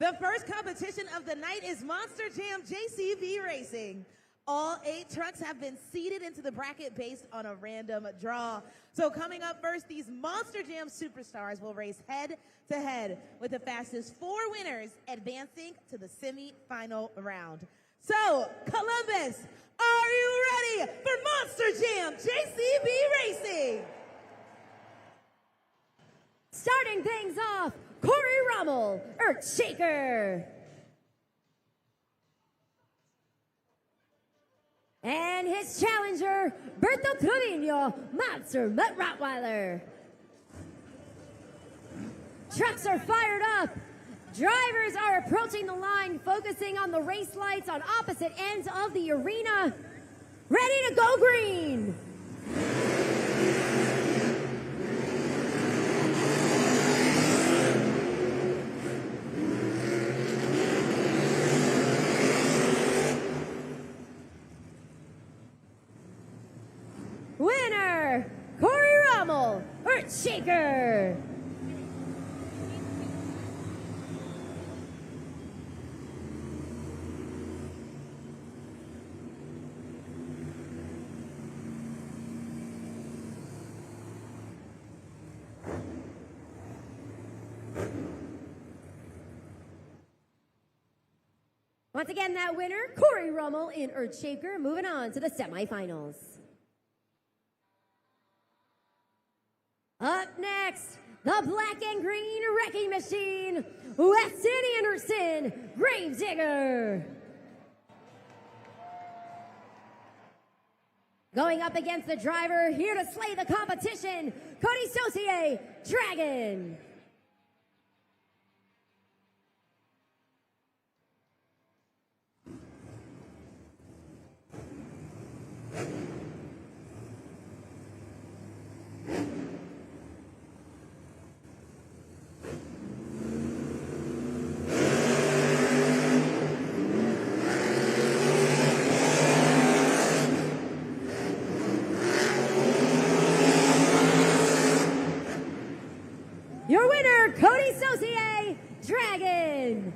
The first competition of the night is Monster Jam JCB Racing. All 8 trucks have been seeded into the bracket based on a random draw. So coming up first, these Monster Jam superstars will race head-to-head with the fastest 4 winners advancing to the semi-final round. So, Columbus, are you ready for Monster Jam JCB Racing? Starting things off, Corey Rommel, Earthshaker. And his challenger, Berto Trevino, Monster Mutt Rottweiler. Trucks are fired up. Drivers are approaching the line, focusing on the race lights on opposite ends of the arena. Ready to go green. Winner, Corey Rommel, Earthshaker. Once again, that winner, Corey Rommel in Earthshaker, moving on to the semifinals. Up next, the black and green wrecking machine, Weston Anderson, Gravedigger. Going up against the driver, here to slay the competition, Cody Saucier, Dragon. Your winner, Cody Saucier, Dragon.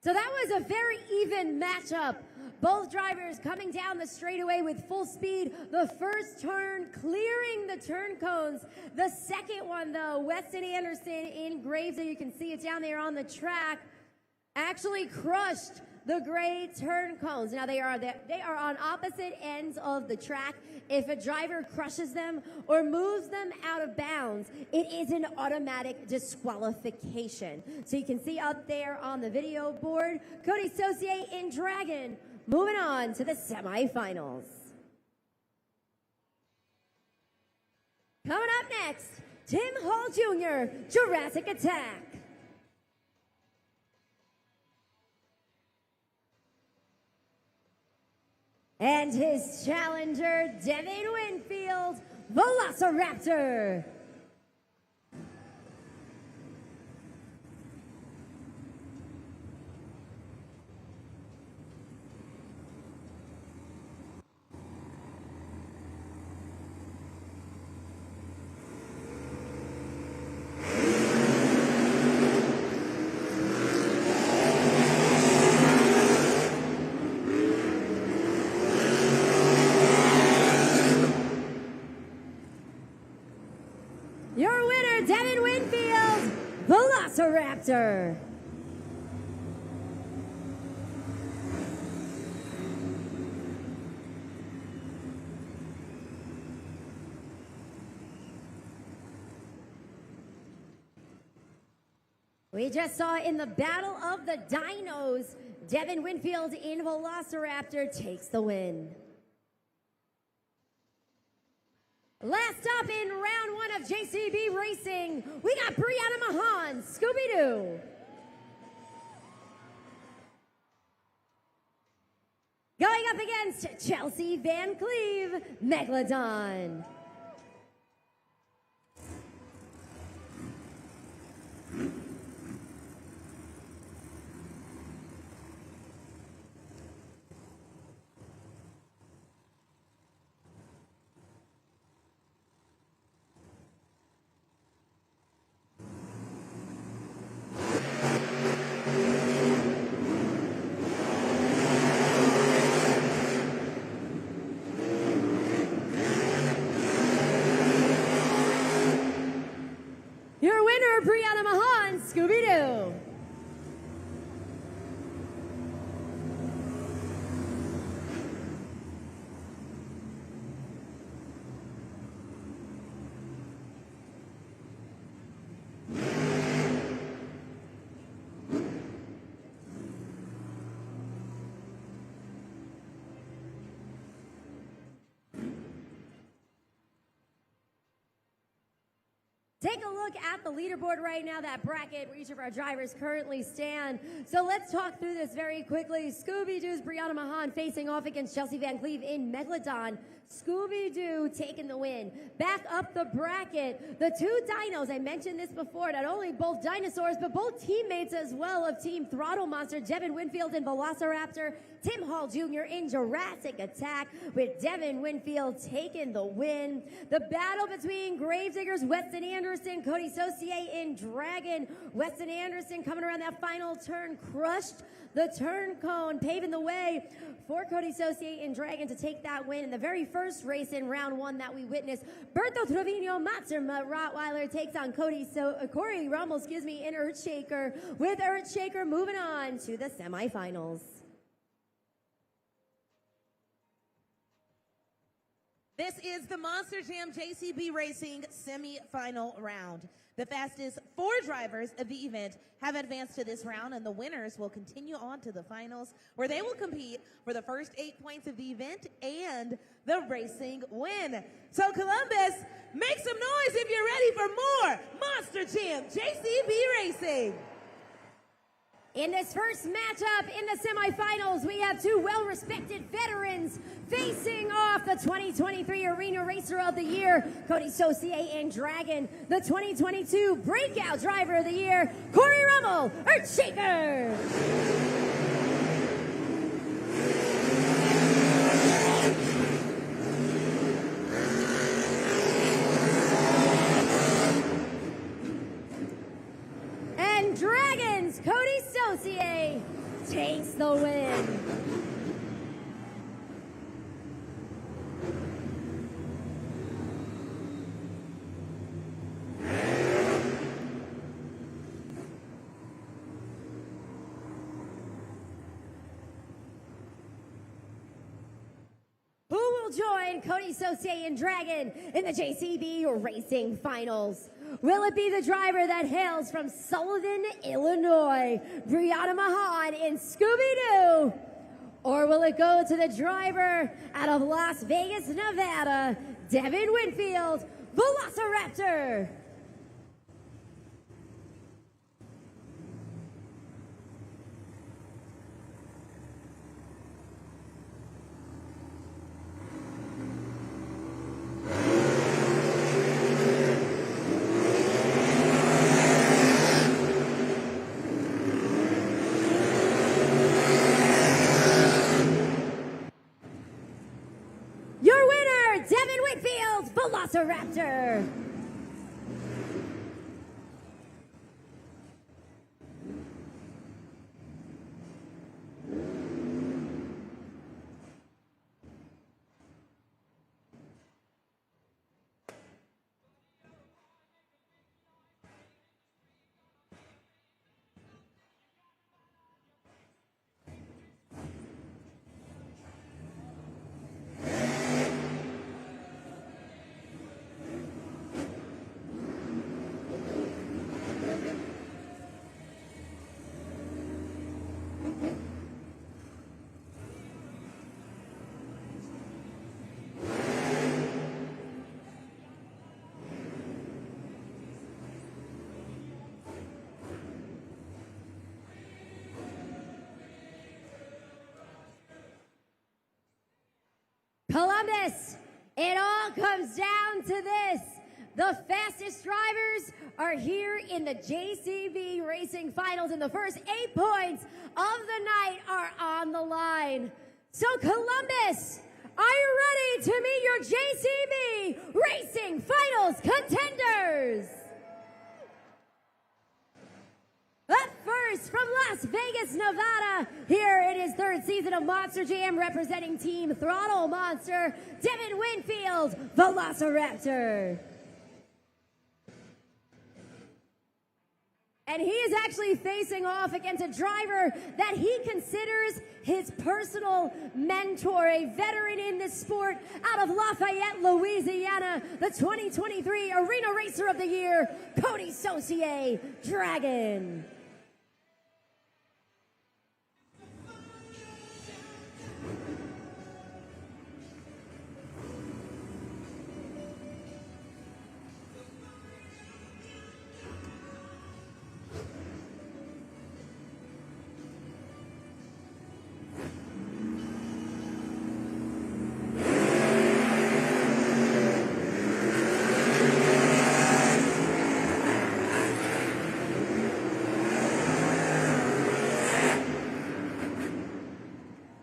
So that was a very even matchup. Both drivers coming down the straightaway with full speed. The first turn clearing the turn cones. The second one, though, Weston Anderson in Graves, you can see it down there on the track, actually crushed the gray turn cones. Now they are on opposite ends of the track. If a driver crushes them or moves them out of bounds, it is an automatic disqualification. So you can see up there on the video board, Cody Saucier in Dragon, moving on to the semifinals. Coming up next, Tim Hall Jr., Jurassic Attack. And his challenger, Devin Winfield, Velociraptor. Your winner, Devin Winfield, Velociraptor. We just saw in the Battle of the Dinos, Devin Winfield in Velociraptor takes the win. Last up in round 1 of JCB Racing, we got Brianna Mahan, Scooby-Doo. Going up against Chelsea Van Cleve, Megalodon. Your winner, Brianna Mahan, Scooby-Doo. Take a look at the leaderboard right now, that bracket where each of our drivers currently stand. So let's talk through this very quickly. Scooby-Doo's Brianna Mahan facing off against Chelsea Van Cleve in Megalodon. Scooby-Doo taking the win. Back up the bracket, the two dinos, I mentioned this before, not only both dinosaurs, but both teammates as well of Team Throttle Monster, Devin Winfield in Velociraptor, Tim Hall Jr. in Jurassic Attack, with Devin Winfield taking the win. The battle between Gravediggers, Weston Anderson, Cody Saucier in Dragon. Weston Anderson coming around that final turn, crushed the turn cone, paving the way for Cody Saucier in Dragon to take that win. In the very first race in round one that we witnessed, Berto Trevino Matsurma Rottweiler takes on Corey Rummel, in Earthshaker, with Earthshaker moving on to the semifinals. This is the Monster Jam JCB Racing semi-final round. The fastest 4 drivers of the event have advanced to this round, and the winners will continue on to the finals, where they will compete for the first 8 points of the event and the racing win. So Columbus, make some noise if you're ready for more Monster Jam JCB Racing. In this first matchup in the semifinals, we have two well-respected veterans facing off: the 2023 Arena Racer of the Year, Cody Saucier in Dragon; the 2022 Breakout Driver of the Year, Corey Rummel, Earthshaker. Dragons, Cody Saucier takes the win. Who will join Cody Saucier and Dragon in the JCB Racing Finals? Will it be the driver that hails from Sullivan, Illinois, Brianna Mahan in Scooby-Doo? Or will it go to the driver out of Las Vegas, Nevada, Devin Winfield, Velociraptor? Velociraptor. Columbus, it all comes down to this. The fastest drivers are here in the JCB Racing Finals, and the first 8 points of the night are on the line. So Columbus, are you ready to meet your JCB Racing Finals contenders? Up first from Las Vegas, Nevada, here in his 3rd season of Monster Jam, representing Team Throttle Monster, Devin Winfield, Velociraptor. And he is actually facing off against a driver that he considers his personal mentor, a veteran in this sport out of Lafayette, Louisiana, the 2023 Arena Racer of the Year, Cody Saucier, Dragon.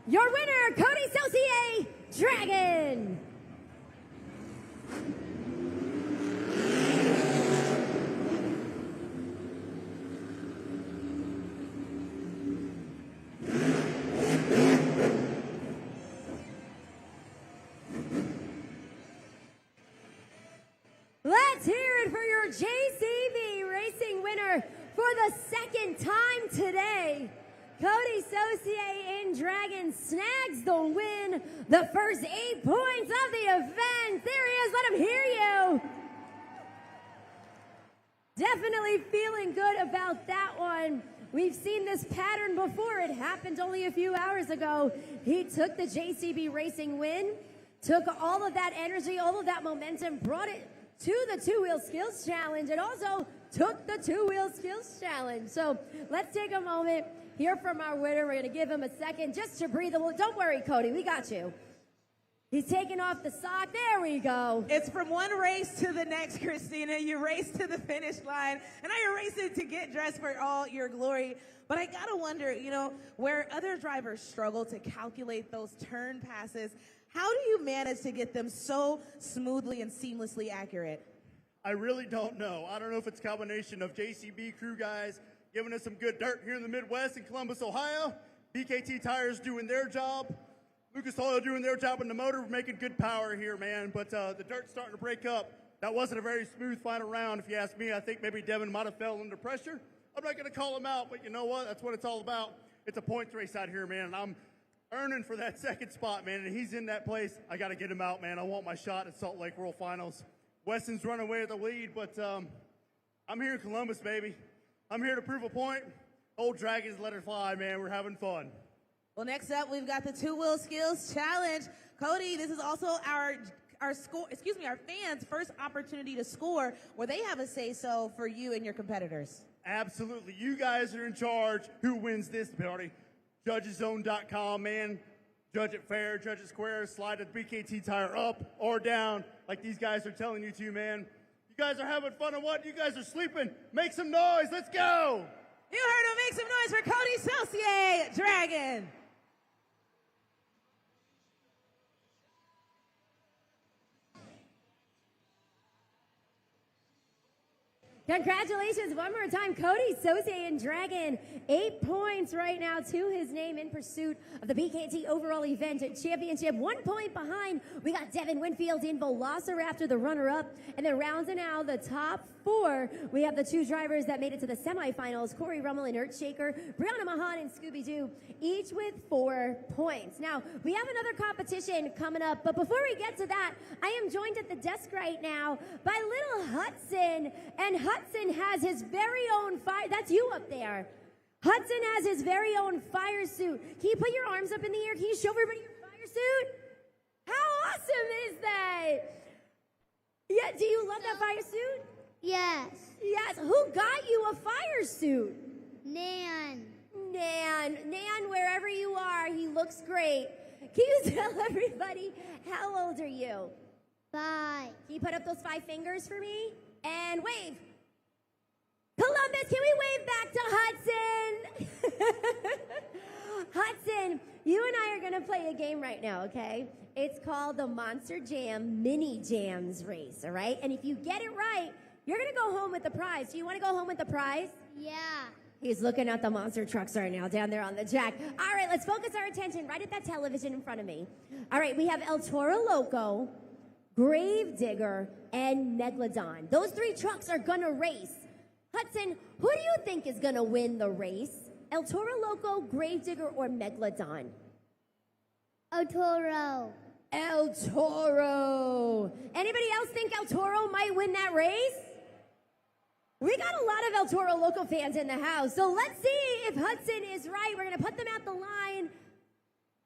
Your winner, Cody Saucier, Dragon. Let's hear it for your JCB Racing winner for the 2nd time today. Cody Saucier in Dragon snags the win, the first 8 points of the event. There he is, let him hear you. Definitely feeling good about that one. We've seen this pattern before. It happened only a few hours ago. He took the JCB Racing win, took all of that energy, all of that momentum, brought it to the 2-wheel skills challenge, and also took the 2-wheel skills challenge. So let's take a moment, hear from our winner. We're going to give him a second just to breathe a little. Don't worry, Cody, we got you. He's taking off the sock. There we go. It's from one race to the next, Christina. You race to the finish line, and now you're racing to get dressed for all your glory. But I gotta wonder, you know, where other drivers struggle to calculate those turn passes, how do you manage to get them so smoothly and seamlessly accurate? I really don't know. I don't know if it's a combination of JCB crew guys giving us some good dirt here in the Midwest in Columbus, Ohio, BKT Tires doing their job, Lucas Oil doing their job in the motor. We're making good power here, man, but the dirt's starting to break up. That wasn't a very smooth final round, if you ask me. I think maybe Devin might have fell under pressure. I'm not going to call him out, but you know what? That's what it's all about. It's a points race out here, man, and I'm earning for that 2nd spot, man, and he's in that place. I got to get him out, man. I want my shot at Salt Lake World Finals. Weston's running away with the lead, but I'm here in Columbus, baby. I'm here to prove a point. Old Dragons, let it fly, man. We're having fun. Well, next up, we've got the 2-wheel skills challenge. Cody, this is also our fans' first opportunity to score, where they have a say-so for you and your competitors. Absolutely. You guys are in charge. Who wins this party? Judgeszone.com, man. Judge it fair, judge it square, slide the BKT tire up or down like these guys are telling you to, man. You guys are having fun or what? You guys are sleeping. Make some noise. Let's go. You heard him. Make some noise for Cody Saucier, Dragon. Congratulations one more time, Cody Saucier and Dragon. 8 points right now to his name in pursuit of the BKT overall event championship. 1 point behind, we got Devin Winfield in Velociraptor, the runner-up. And then rounding out the top 4, we have the 2 drivers that made it to the semifinals, Corey Rummel and Earthshaker, Brianna Mahan and Scooby-Doo, each with 4 points. Now, we have another competition coming up, but before we get to that, I am joined at the desk right now by little Hudson, and Hudson has his very own fire. That's you up there. Hudson has his very own fire suit. Can you put your arms up in the air? Can you show everybody your fire suit? How awesome is that? Yeah, do you love that fire suit? Yes. Yes. Who got you a fire suit? Nan. Nan, wherever you are, he looks great. Can you tell everybody how old are you? 5. Can you put up those 5 fingers for me? And wave. Columbus, can we wave back to Hudson? Hudson, you and I are going to play a game right now, okay? It's called the Monster Jam Mini Jams Race, all right? And if you get it right, you're going to go home with the prize. Do you want to go home with the prize? Yeah. He's looking at the monster trucks right now down there on the jack. All right, let's focus our attention right at that television in front of me. All right, we have El Toro Loco, Gravedigger, and Megalodon. Those 3 trucks are going to race. Hudson, who do you think is going to win the race? El Toro Loco, Gravedigger, or Megalodon? El Toro. El Toro. Anybody else think El Toro might win that race? We got a lot of El Toro Loco fans in the house, so let's see if Hudson is right. We're going to put them at the line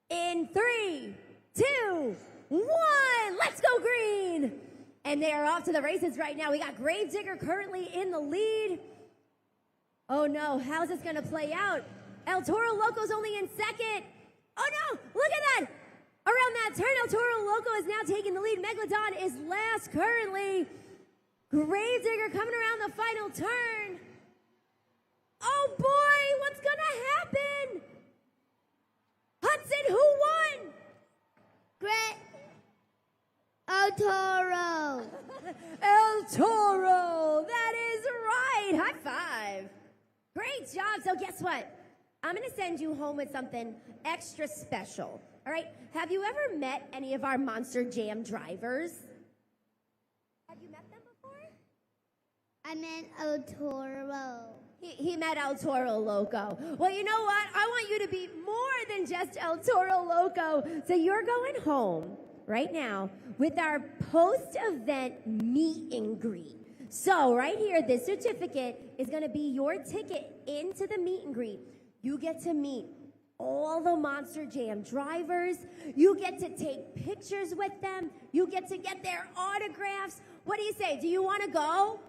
in 3, 2, 1. Let's go green. And they are off to the races right now. We got Gravedigger currently in the lead. Oh no, how's this going to play out? El Toro Loco's only in second. Oh no, look at that. Around that turn, El Toro Loco is now taking the lead. Megalodon is last currently. Gravedigger coming around the final turn. Oh boy, what's gonna happen? Hudson, who won? El Toro. El Toro, that is right. High 5. Great job. So guess what? I'm gonna send you home with something extra special. All right, have you ever met any of our Monster Jam drivers? Have you met them before? I meant El Toro. He met El Toro Loco. Well, you know what? I want you to be more than just El Toro Loco. So you're going home right now with our post-event meet and greet. So right here, this certificate is going to be your ticket into the meet and greet. You get to meet all the Monster Jam drivers. You get to take pictures with them. You get to get their autographs. What do you say? Do you want to go?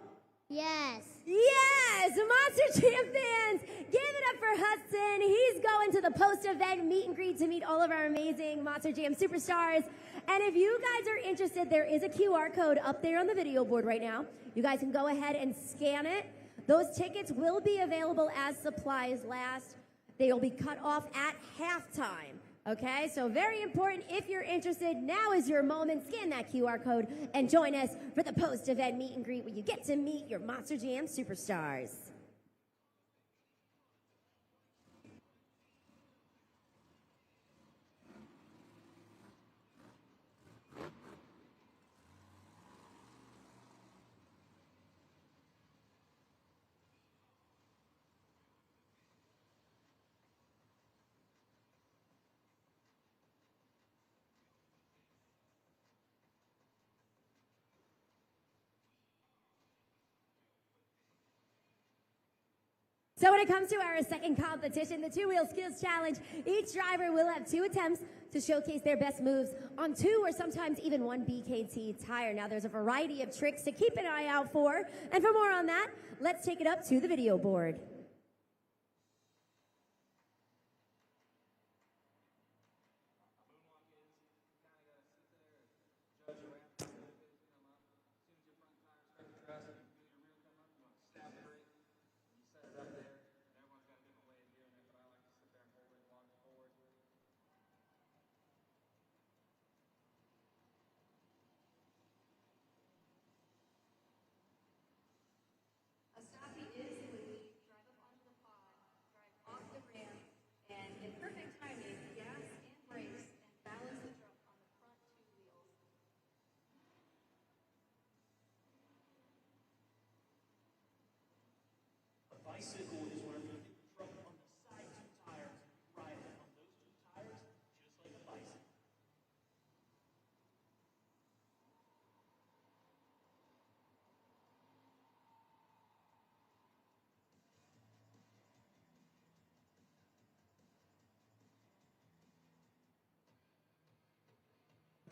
Yes. Yes, Monster Jam fans, give it up for Hudson. He's going to the post-event meet and greet to meet all of our amazing Monster Jam superstars. And if you guys are interested, there is a QR code up there on the video board right now. You guys can go ahead and scan it. Those tickets will be available as supplies last. They will be cut off at halftime. Okay, so very important. If you're interested, now is your moment. Scan that QR code and join us for the post-event meet and greet where you get to meet your Monster Jam superstars. So when it comes to our second competition, the two-wheel skills challenge, each driver will have 2 attempts to showcase their best moves on 2 or sometimes even 1 BKT tire. Now there's a variety of tricks to keep an eye out for. And for more on that, let's take it up to the video board. Bicycle is where you get the truck on the side 2 tires, ride it on those 2 tires, just like a bicycle.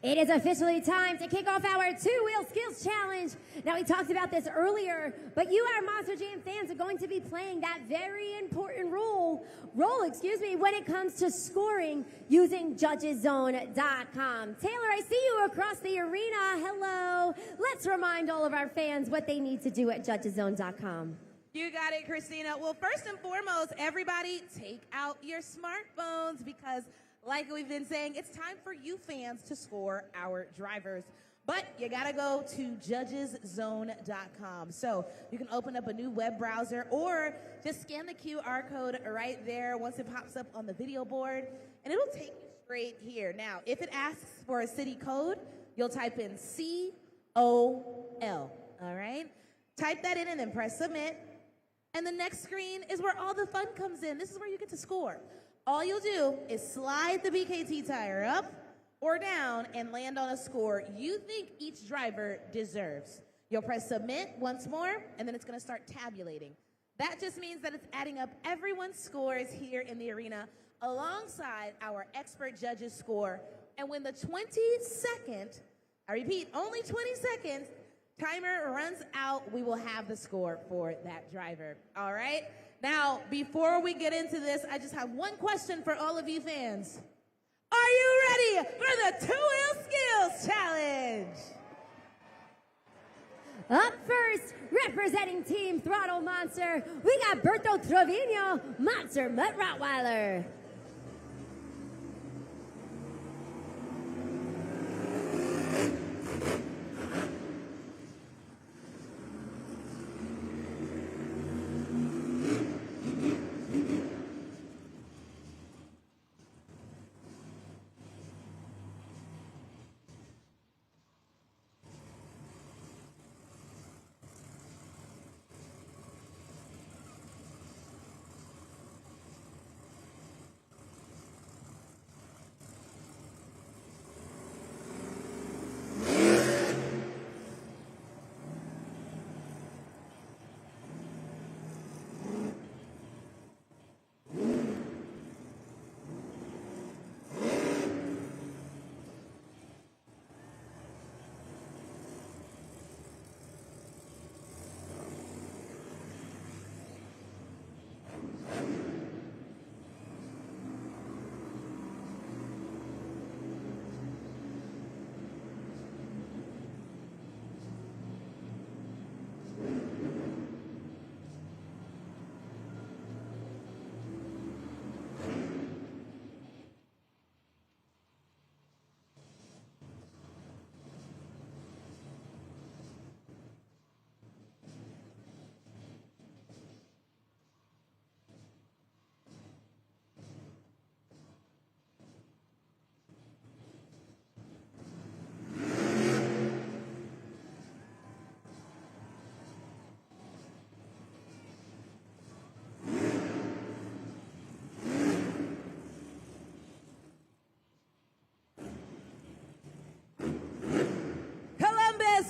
It is officially time to kick off our two-wheel skills challenge. Now, we talked about this earlier, but you, our Monster Jam fans, are going to be playing that very important role, when it comes to scoring using judgeszone.com. Taylor, I see you across the arena. Hello. Let's remind all of our fans what they need to do at judgeszone.com. You got it, Christina. Well, first and foremost, everybody take out your smartphones because, like we've been saying, it's time for you fans to score our drivers. But you got to go to judgeszone.com. So you can open up a new web browser or just scan the QR code right there once it pops up on the video board, and it'll take you straight here. Now, if it asks for a city code, you'll type in COL, all right? Type that in and then press submit. And the next screen is where all the fun comes in. This is where you get to score. All you'll do is slide the BKT tire up or down and land on a score you think each driver deserves. You'll press submit once more, and then it's going to start tabulating. That just means that it's adding up everyone's scores here in the arena alongside our expert judges' score. And when the 20-second, I repeat, only 20 seconds, timer runs out, we will have the score for that driver. All right? Now, before we get into this, I just have one question for all of you fans. Are you ready for the Two-Wheel Skills Challenge? Up first, representing Team Throttle Monster, we got Berto Trevino, Monster Mutt Rottweiler.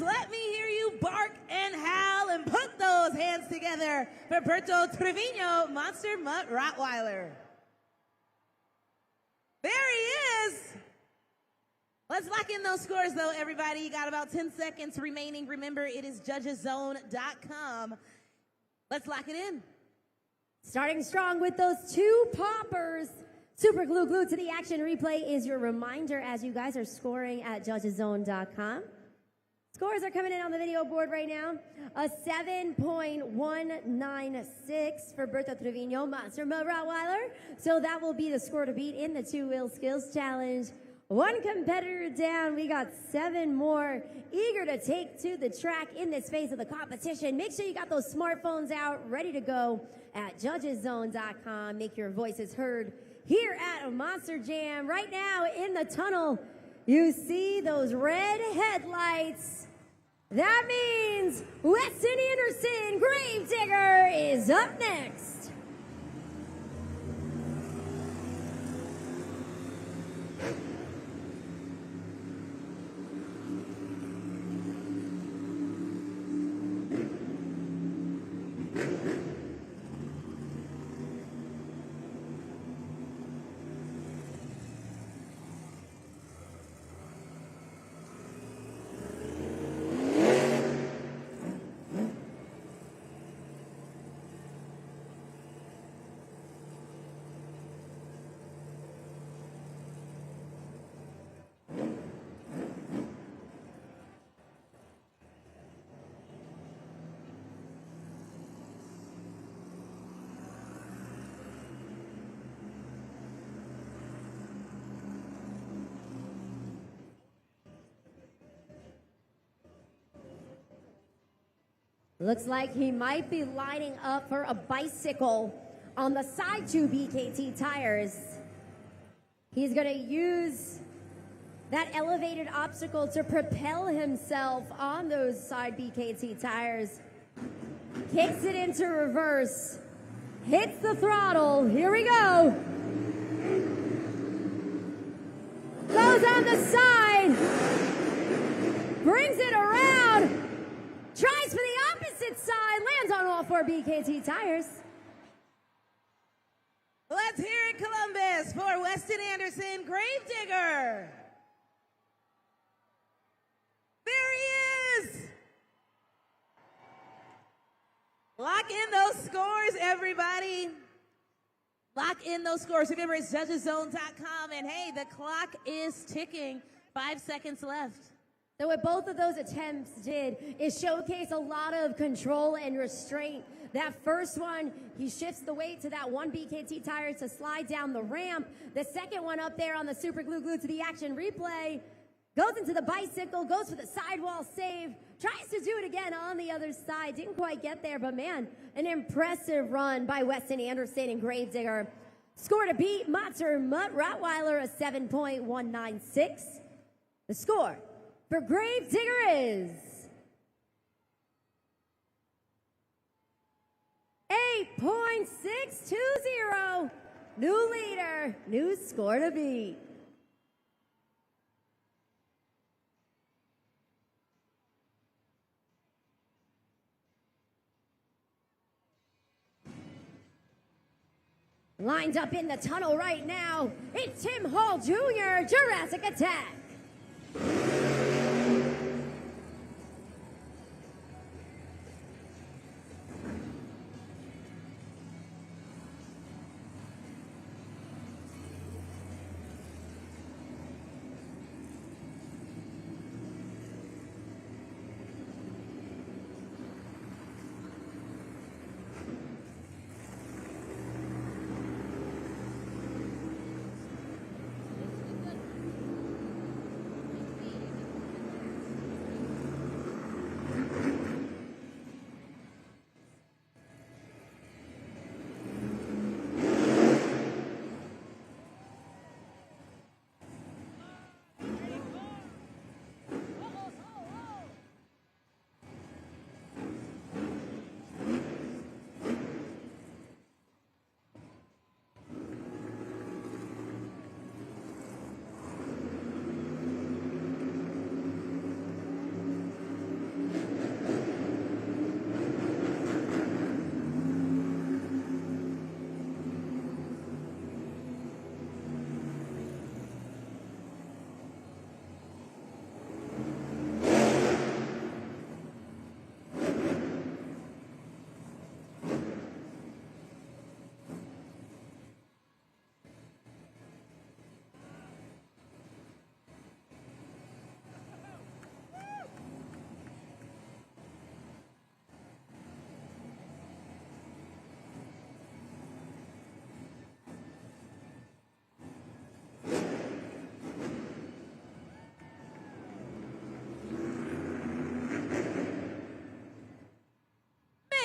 Let me hear you bark and howl and put those hands together for Berto Trevino, Monster Mutt Rottweiler. There he is. Let's lock in those scores, though, everybody. You got about 10 seconds remaining. Remember, it is judgeszone.com. Let's lock it in. Starting strong with those two poppers. Super glue glued to the action replay is your reminder as you guys are scoring at judgeszone.com. Scores are coming in on the video board right now. A 7.196 for Berto Trevino, Monster Mutt Rottweiler. So that will be the score to beat in the Two-Wheel Skills Challenge. One competitor down. We got 7 more eager to take to the track in this phase of the competition. Make sure you got those smartphones out, ready to go at judgeszone.com. Make your voices heard here at Monster Jam. Right now in the tunnel, you see those red headlights. That means Weston Anderson, Gravedigger, is up next. Looks like he might be lining up for a bicycle on the side 2 BKT tires. He's going to use that elevated obstacle to propel himself on those side BKT tires. Kicks it into reverse. Hits the throttle. Here we go. Goes on the side. Brings it around. Tries for the opposite side. Lands on all 4 BKT tires. Let's hear it, Columbus, for Weston Anderson, Gravedigger. There he is. Lock in those scores, everybody. Lock in those scores. Remember, it's judgeszone.com. And hey, the clock is ticking. 5 seconds left. So what both of those attempts did is showcase a lot of control and restraint. That first one, he shifts the weight to that 1 BKT tire to slide down the ramp. The second one up there on the super glued to the action replay, goes into the bicycle, goes for the sidewall save, tries to do it again on the other side. Didn't quite get there, but man, an impressive run by Weston Anderson and Gravedigger. Score to beat Monster Mutt Rottweiler, a 7.196. The score for Gravedigger is 8.620. New leader, new score to beat. Lined up in the tunnel right now, it's Tim Hall Jr., Jurassic Attack.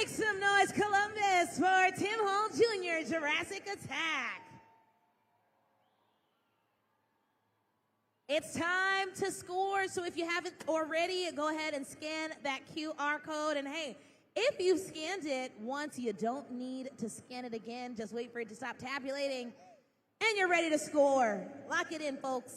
Make some noise, Columbus, for Tim Hall Jr., Jurassic Attack. It's time to score, so if you haven't already, go ahead and scan that QR code. And hey, if you've scanned it once, you don't need to scan it again. Just wait for it to stop tabulating, and you're ready to score. Lock it in, folks.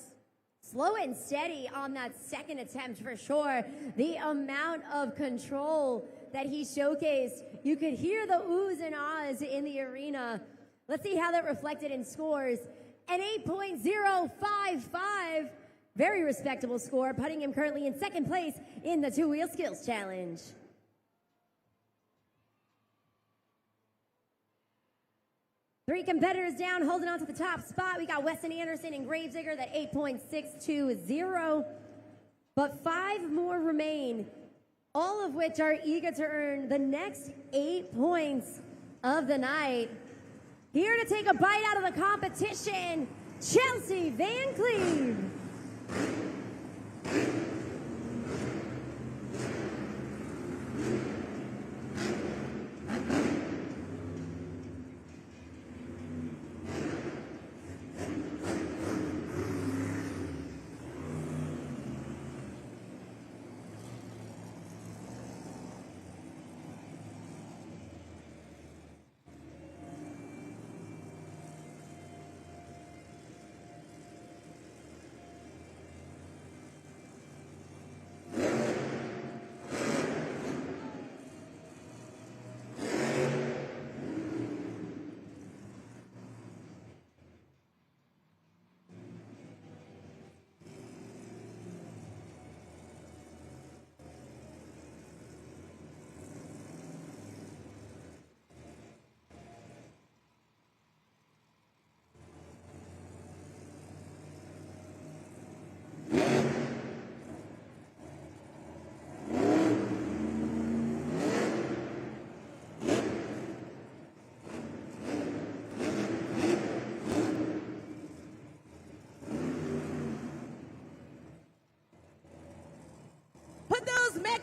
Slow and steady on that second attempt for sure. The amount of control that he showcased, you could hear the oohs and ahs in the arena. Let's see how that reflected in scores. An 8.055, very respectable score, putting him currently in second place in the two-wheel skills challenge. Three competitors down, holding on to the top spot. We got Weston Anderson and Gravedigger, that 8.620. But 5 more remain, all of which are eager to earn the next 8 points of the night. Here to take a bite out of the competition, Chelsea Van Cleve.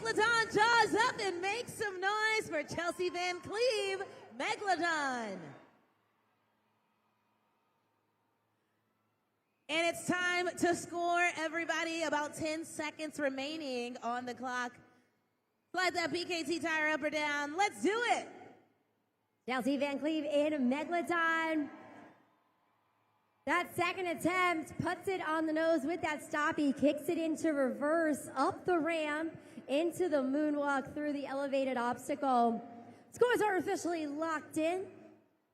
Megalodon jaws up and make some noise for Chelsea Van Cleve, Megalodon. And it's time to score, everybody. About 10 seconds remaining on the clock. Slide that BKT tire up or down. Let's do it. Chelsea Van Cleve in Megalodon. That second attempt puts it on the nose with that stop. He kicks it into reverse, up the ramp, into the moonwalk through the elevated obstacle. Scores are officially locked in.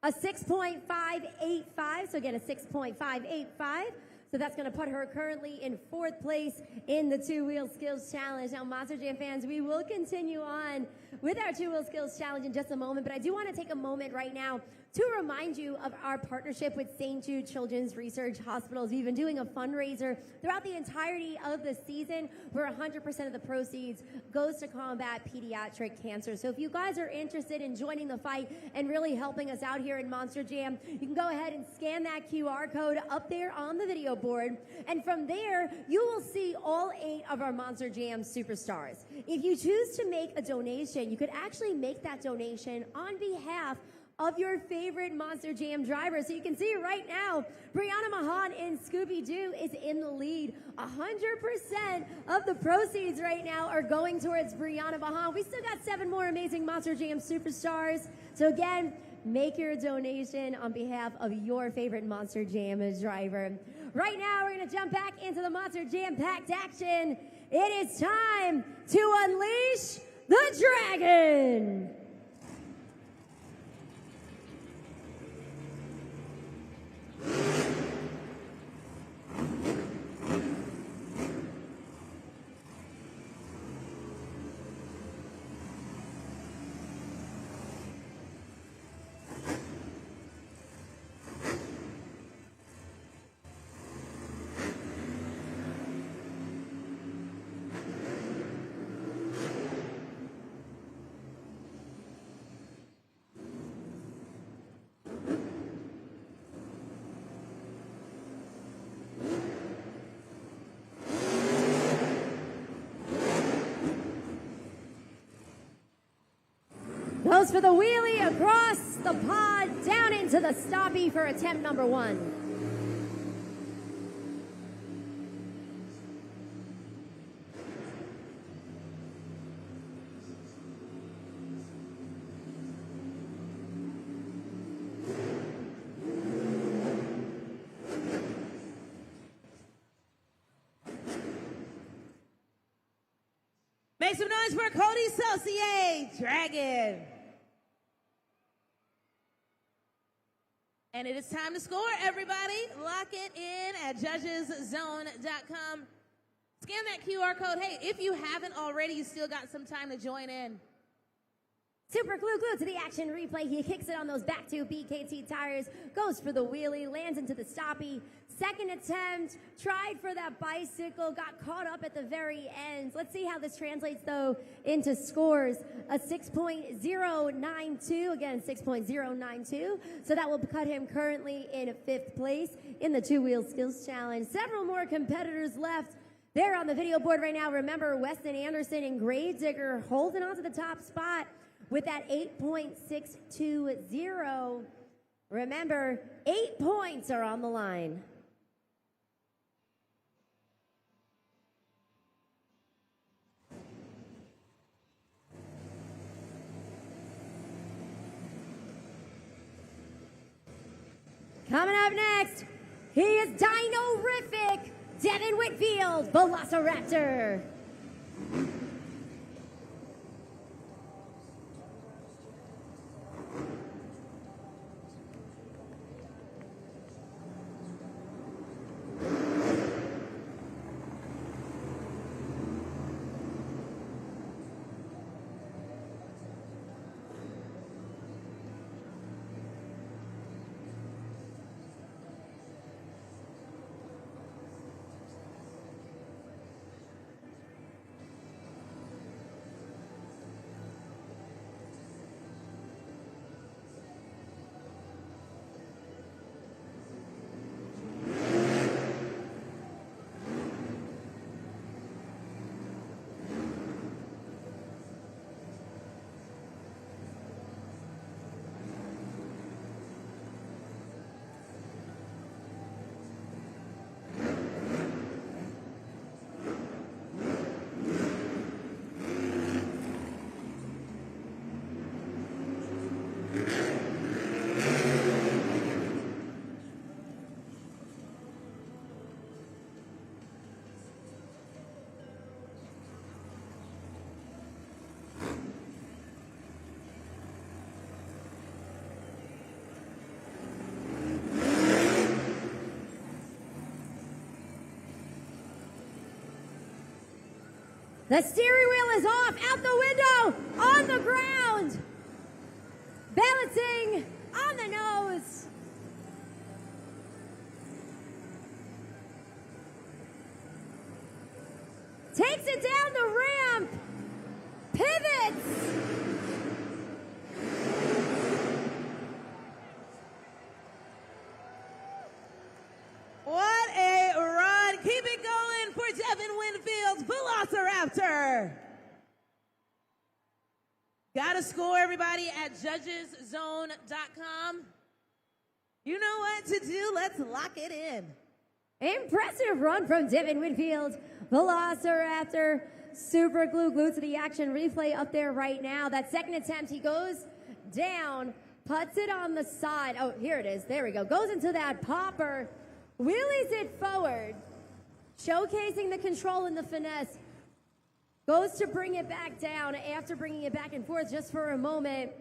A 6.585, so again, a 6.585. So that's going to put her currently in 4th place in the two-wheel skills challenge. Now, Monster Jam fans, we will continue on with our two-wheel skills challenge in just a moment, but I do want to take a moment right now to remind you of our partnership with St. Jude Children's Research Hospitals. We've been doing a fundraiser throughout the entirety of the season where 100% of the proceeds goes to combat pediatric cancer. So if you guys are interested in joining the fight and really helping us out here in Monster Jam, you can go ahead and scan that QR code up there on the video board. And from there, you will see all 8 of our Monster Jam superstars. If you choose to make a donation, you could actually make that donation on behalf of your favorite Monster Jam driver. So you can see right now, Brianna Mahan in Scooby-Doo is in the lead. 100% of the proceeds right now are going towards Brianna Mahan. We still got 7 more amazing Monster Jam superstars. So again, make your donation on behalf of your favorite Monster Jam driver. Right now, we're gonna jump back into the Monster Jam-packed action. It is time to unleash the dragon. Goes for the wheelie across the pod, down into the stoppie for attempt number 1. Make some noise for Cody Saucier, Dragon. And it is time to score, everybody. Lock it in at judgeszone.com. Scan that QR code. Hey, if you haven't already, you still got some time to join in. Super glued to the action replay. He kicks it on those back 2 BKT tires, goes for the wheelie, lands into the stoppie. Second attempt, tried for that bicycle, got caught up at the very end. Let's see how this translates, though, into scores. A 6.092, again, 6.092. So that will cut him currently in 5th place in the two-wheel skills challenge. Several more competitors left there on the video board right now. Remember, Weston Anderson and Gravedigger holding on to the top spot with that 8.620. Remember, 8 points are on the line. Coming up next, he is Dino-rific, Devin Whitfield, Velociraptor. The steering wheel is off, out the window, on the ground. Balancing on the nose. Takes it down the ramp. Pivots. What a run. Keep it going for Devin Winfield's Velociraptor. Got to score, everybody, at judgeszone.com. You know what to do. Let's lock it in. Impressive run from Devin Winfield. Velociraptor. Super glued to the action. Replay up there right now. That second attempt, he goes down, puts it on the side. Oh, here it is. There we go. Goes into that popper. Wheelies it forward. Showcasing the control and the finesse. Goes to bring it back down after bringing it back and forth just for a moment.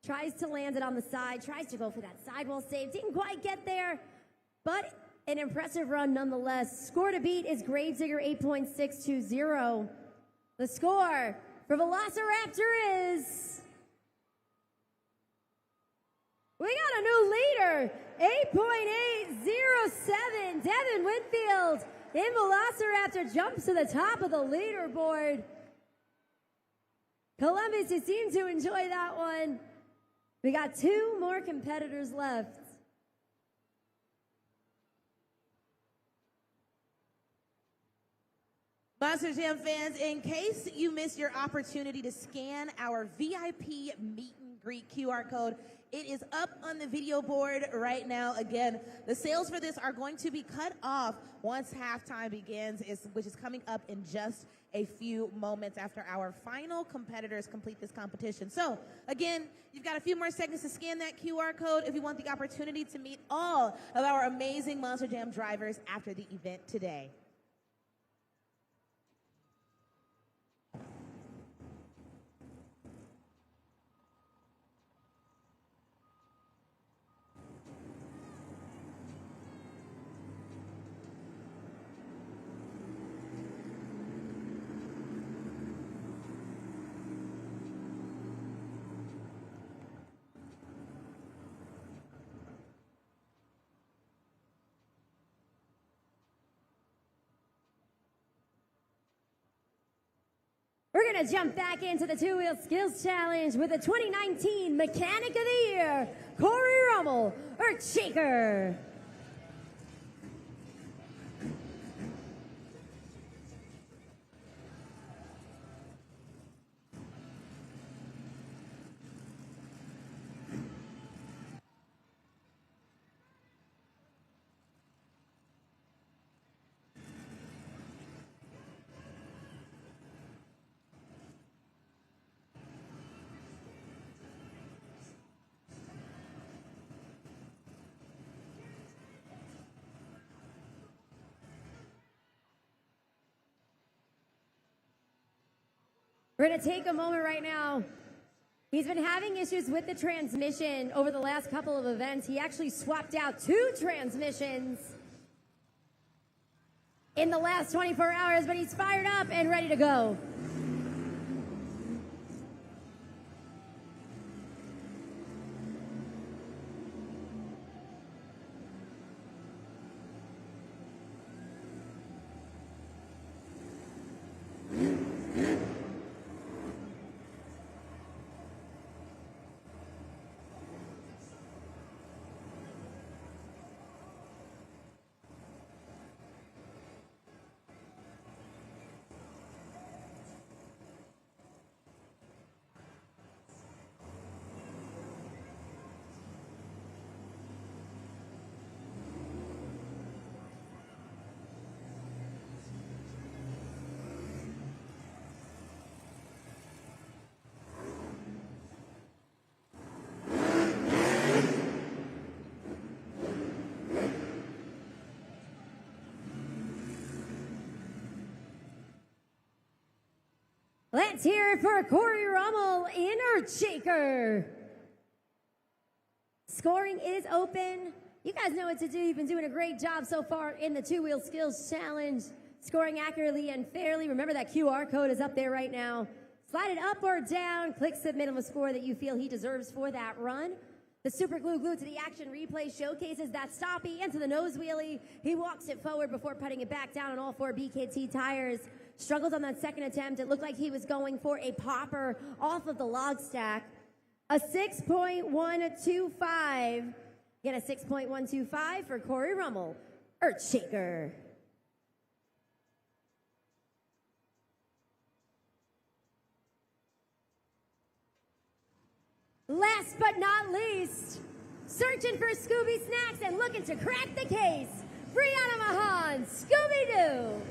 Tries to land it on the side. Tries to go for that sidewall save. Didn't quite get there, but an impressive run nonetheless. Score to beat is Gravedigger 8.620. The score for Velociraptor is... We got a new leader, 8.807. Devin Winfield in Velociraptor jumps to the top of the leaderboard. Columbus, you seem to enjoy that one. We got two more competitors left. Monster Jam fans, in case you missed your opportunity to scan our VIP meet and greet QR code, it is up on the video board right now. Again, the sales for this are going to be cut off once halftime begins, which is coming up in just a few moments after our final competitors complete this competition. So, again, you've got a few more seconds to scan that QR code if you want the opportunity to meet all of our amazing Monster Jam drivers after the event today. We're going to jump back into the two-wheel skills challenge with the 2019 Mechanic of the Year, Corey Rummel, Earthshaker. We're going to take a moment right now. He's been having issues with the transmission over the last couple of events. He actually swapped out 2 transmissions in the last 24 hours, but he's fired up and ready to go. Let's hear it for Corey Rummel in Earthshaker. Scoring is open. You guys know what to do. You've been doing a great job so far in the two-wheel skills challenge. scoring accurately and fairly. Remember that QR code is up there right now. Slide it up or down. Click submit on the score that you feel he deserves for that run. The super glue glued to the action replay showcases that stoppie into the nose wheelie. He walks it forward before putting it back down on all 4 BKT tires. Struggled on that second attempt. It looked like he was going for a popper off of the log stack. A 6.125. Get a 6.125 for Corey Rummel, Earthshaker. Last but not least, searching for Scooby snacks and looking to crack the case, Brianna Mahan, Scooby-Doo.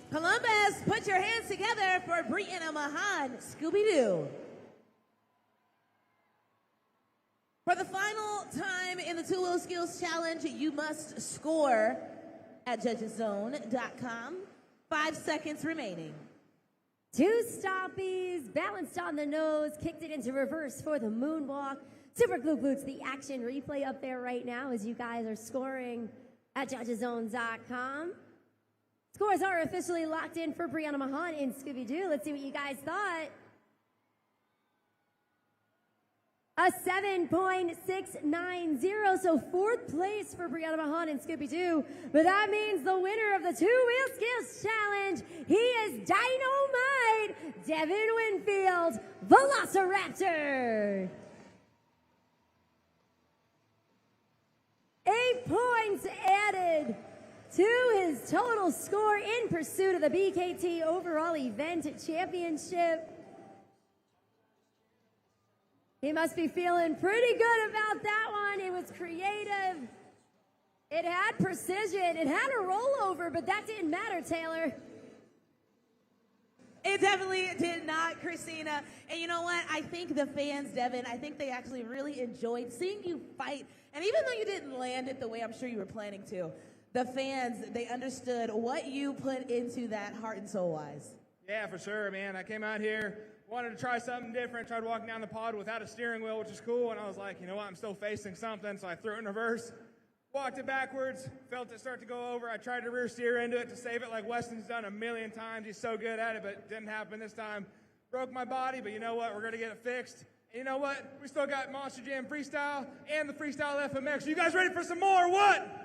Columbus, put your hands together for Brianna Mahan, Scooby-Doo. For the final time in the Two Wheel Skills Challenge, you must score at judgeszone.com. 5 seconds remaining. 2 stoppies, balanced on the nose, kicked it into reverse for the moonwalk. Super glue glued to the action replay up there right now as you guys are scoring at judgeszone.com. Scores are officially locked in for Brianna Mahan in Scooby-Doo. Let's see what you guys thought. A 7.690, so 4th place for Brianna Mahan in Scooby-Doo. But that means the winner of the Two Wheel Skills Challenge, he is Dynamite Devin Winfield, Velociraptor. 8 points added to his total score in pursuit of the BKT Overall Event Championship. He must be feeling pretty good about that one. It was creative. It had precision. It had a rollover, but that didn't matter, Taylor. It definitely did not, Christina. And you know what? I think the fans, Devin, I think they actually really enjoyed seeing you fight. And even though you didn't land it the way I'm sure you were planning to, the fans, they understood what you put into that heart and soul-wise. Yeah, for sure, man. I came out here, wanted to try something different, tried walking down the pod without a steering wheel, which is cool, and I was like, you know what, I'm still facing something, so I threw it in reverse, walked it backwards, felt it start to go over. I tried to rear steer into it to save it like Weston's done a million times. He's so good at it, but it didn't happen this time. Broke my body, but you know what, we're going to get it fixed. And you know what, we still got Monster Jam Freestyle and the Freestyle FMX. Are you guys ready for some more, what?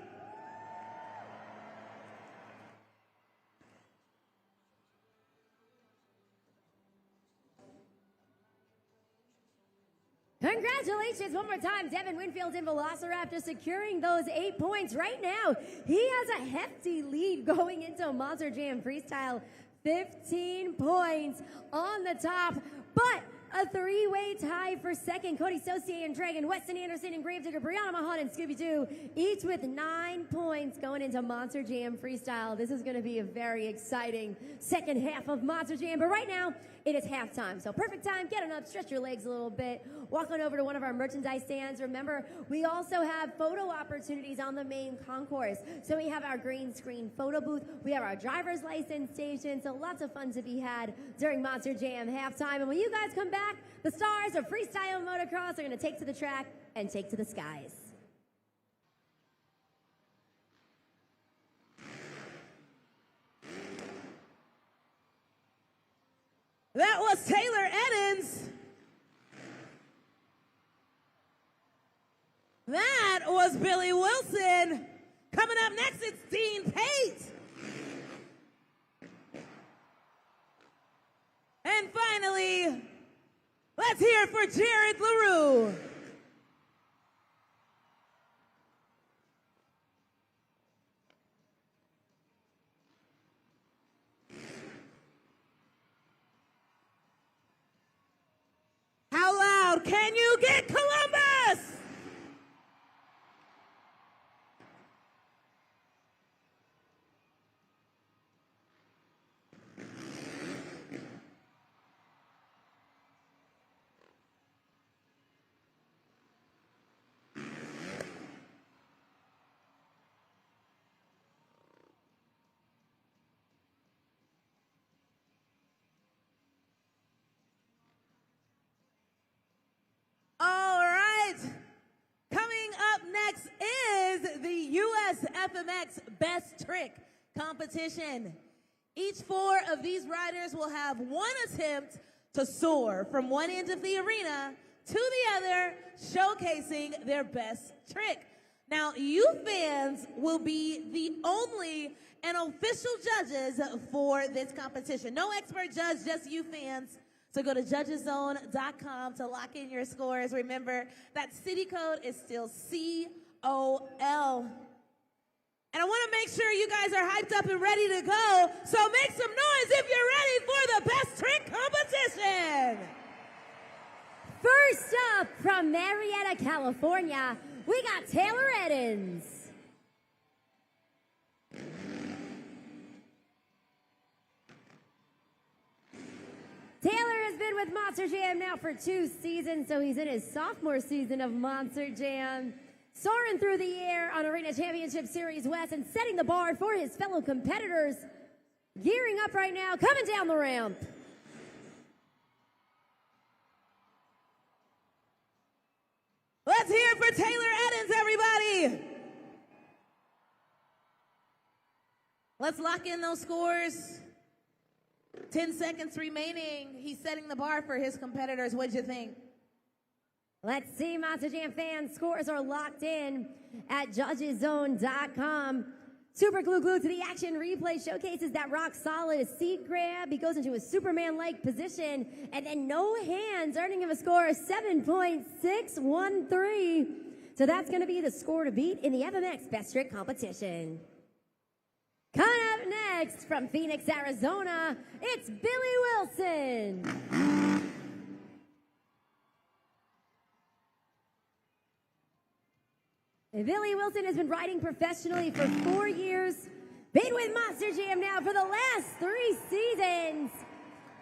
Congratulations one more time, Devin Winfield and Velociraptor securing those 8 points. Right now, he has a hefty lead going into Monster Jam Freestyle. 15 points on the top, but a 3-way tie for second. Cody Saucier and Dragon, Weston Anderson and Gravedigger, Brianna Mahan and Scooby-Doo, each with 9 points going into Monster Jam Freestyle. This is going to be a very exciting second half of Monster Jam, but right now, it is halftime, so perfect time. Get on up, stretch your legs a little bit, walk on over to one of our merchandise stands. Remember, we also have photo opportunities on the main concourse. So we have our green screen photo booth, we have our driver's license station, so lots of fun to be had during Monster Jam halftime. And when you guys come back, the stars of Freestyle Motocross are gonna take to the track and take to the skies. That was Taylor Eddins. That was Billy Wilson. Coming up next, it's Dean Pate. And finally, Let's hear it for Jared LaRue. How loud can you get Columbus? All right. Coming up next is the US FMX Best Trick competition. Each 4 of these riders will have one attempt to soar from one end of the arena to the other, showcasing their best trick. Now, you fans will be the only and official judges for this competition. No expert judge, just you fans. So go to judgeszone.com to lock in your scores. Remember, that city code is still COL. And I want to make sure you guys are hyped up and ready to go. So make some noise if you're ready for the best trick competition. First up from Marietta, California, we got Taylor Eddins. Taylor has been with Monster Jam now for 2 seasons, so he's in his sophomore season of Monster Jam. Soaring through the air on Arena Championship Series West and setting the bar for his fellow competitors. Gearing up right now, coming down the ramp. Let's hear it for Taylor Eddins, everybody. Let's lock in those scores. 10 seconds remaining. He's setting the bar for his competitors. What'd you think? Let's see, Monster Jam fans. Scores are locked in at judgeszone.com. Super Glue to the action replay showcases that rock solid seat grab. He goes into a Superman-like position, and then no hands, earning him a score of 7.613. So that's going to be the score to beat in the FMX Best Trick competition. Coming up next from Phoenix, Arizona, it's Billy Wilson. Billy Wilson has been riding professionally for 4 years, been with Monster Jam now for the last 3 seasons,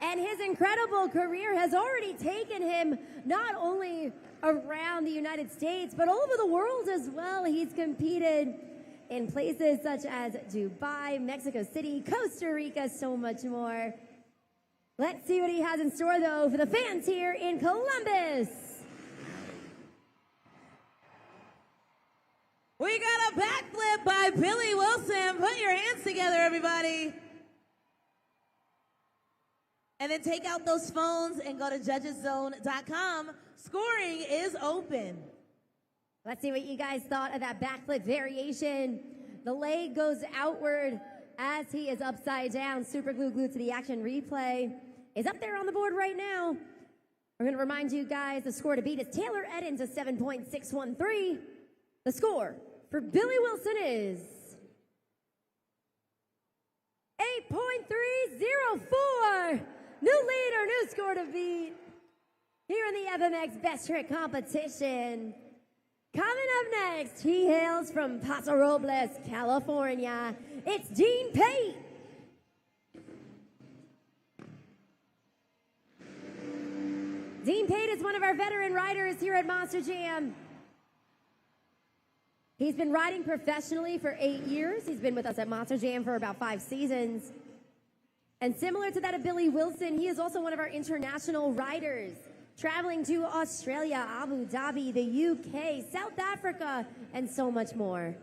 and his incredible career has already taken him not only around the United States, but all over the world as well. He's competed in places such as Dubai, Mexico City, Costa Rica, so much more. Let's see what he has in store, though, for the fans here in Columbus. We got a backflip by Billy Wilson. Put your hands together, everybody. And then take out those phones and go to judgeszone.com. Scoring is open. Let's see what you guys thought of that backflip variation. The leg goes outward as he is upside down. Super Glue to the action replay is up there on the board right now. We're going to remind you guys the score to beat is Taylor Eddins at 7.613. The score for Billy Wilson is 8.304. New leader, new score to beat here in the FMX Best Trick competition. Coming up next, he hails from Paso Robles, California. It's Dean Pate. Dean Pate is one of our veteran riders here at Monster Jam. He's been riding professionally for 8 years. He's been with us at Monster Jam for about 5 seasons. And similar to that of Billy Wilson, he is also one of our international riders, traveling to Australia, Abu Dhabi, the UK, South Africa, and so much more.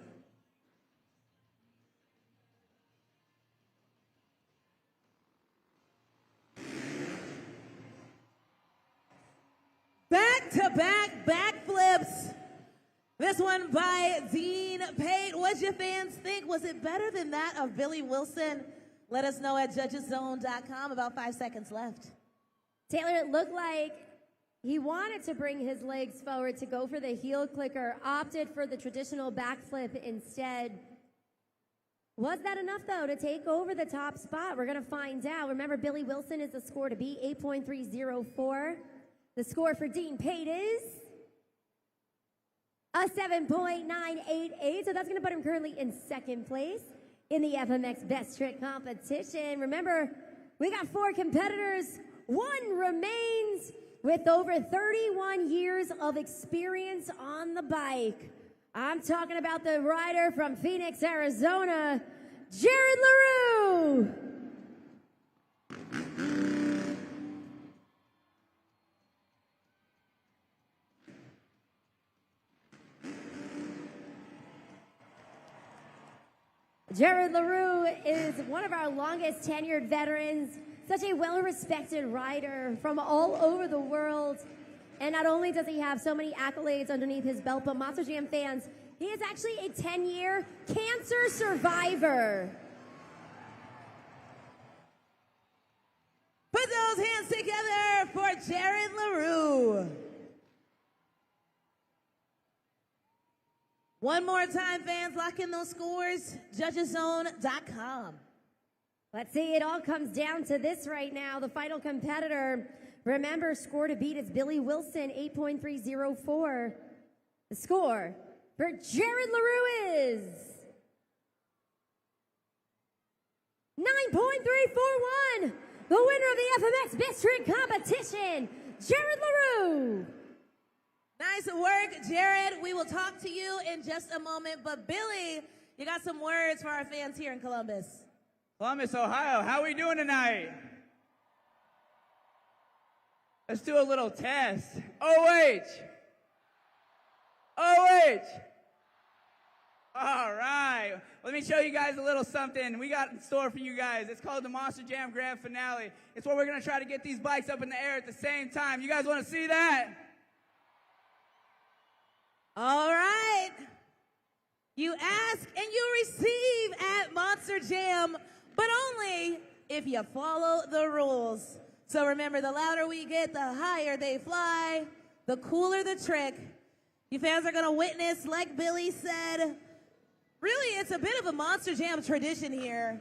Back-to-back backflips. This one by Dean Pate. What'd your fans think? Was it better than that of Billy Wilson? Let us know at judgeszone.com. About 5 seconds left. Taylor, it looked like He wanted to bring his legs forward to go for the heel clicker, opted for the traditional backflip instead. Was that enough, though, to take over the top spot? We're going to find out. Remember, Billy Wilson is the score to beat, 8.304. The score for Dean Pate is a 7.988, so that's going to put him currently in second place in the FMX Best Trick competition. Remember, we got 4 competitors. 1 remains with over 31 years of experience on the bike. I'm talking about the rider from Phoenix, Arizona, Jared LaRue. Jared LaRue is one of our longest tenured veterans, such a well-respected rider from all over the world. And not only does he have so many accolades underneath his belt, but Monster Jam fans, he is actually a 10-year cancer survivor. Put those hands together for Jared LaRue. One more time, fans, lock in those scores, judgeszone.com. Let's see, it all comes down to this right now. The final competitor, remember, score to beat is Billy Wilson, 8.304. The score for Jared LaRue is 9.341. The winner of the FMX Best Trick competition, Jared LaRue. Nice work, Jared. We will talk to you in just a moment. But Billy, you got some words for our fans here in Columbus. Columbus, Ohio, how are we doing tonight? Let's do a little test. OH! OH! All right. Let me show you guys a little something we got in store for you guys. It's called the Monster Jam Grand Finale. It's where we're going to try to get these bikes up in the air at the same time. You guys want to see that? All right. You ask and you receive at Monster Jam, but only if you follow the rules. So remember, the louder we get, the higher they fly, the cooler the trick. You fans are going to witness, like Billy said, really it's a bit of a Monster Jam tradition here.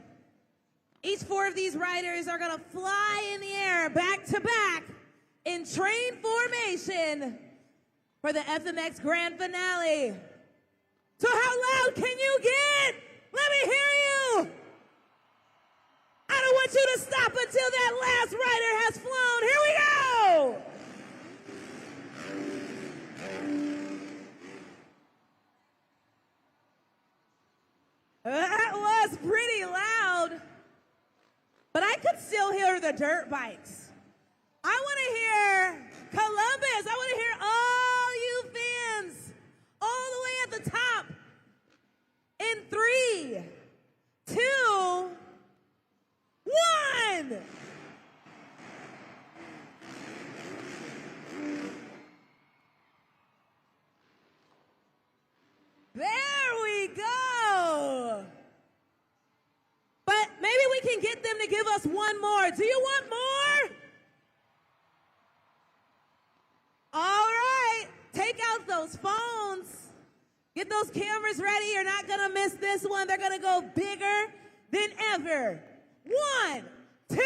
Each 4 of these riders are going to fly in the air back to back in train formation for the FMX Grand Finale. So how loud can you get? Let me hear you. I don't want you to stop until that last rider has flown. Here we go. That was pretty loud, but I could still hear the dirt bikes. I want to hear Columbus. I want to hear all you fans all the way at the top. In 3, 2, 1. There we go. But maybe we can get them to give us one more. Do you want more? All right. Take out those phones. Get those cameras ready. You're not going to miss this one. They're going to go bigger than ever. 1, 2, 3.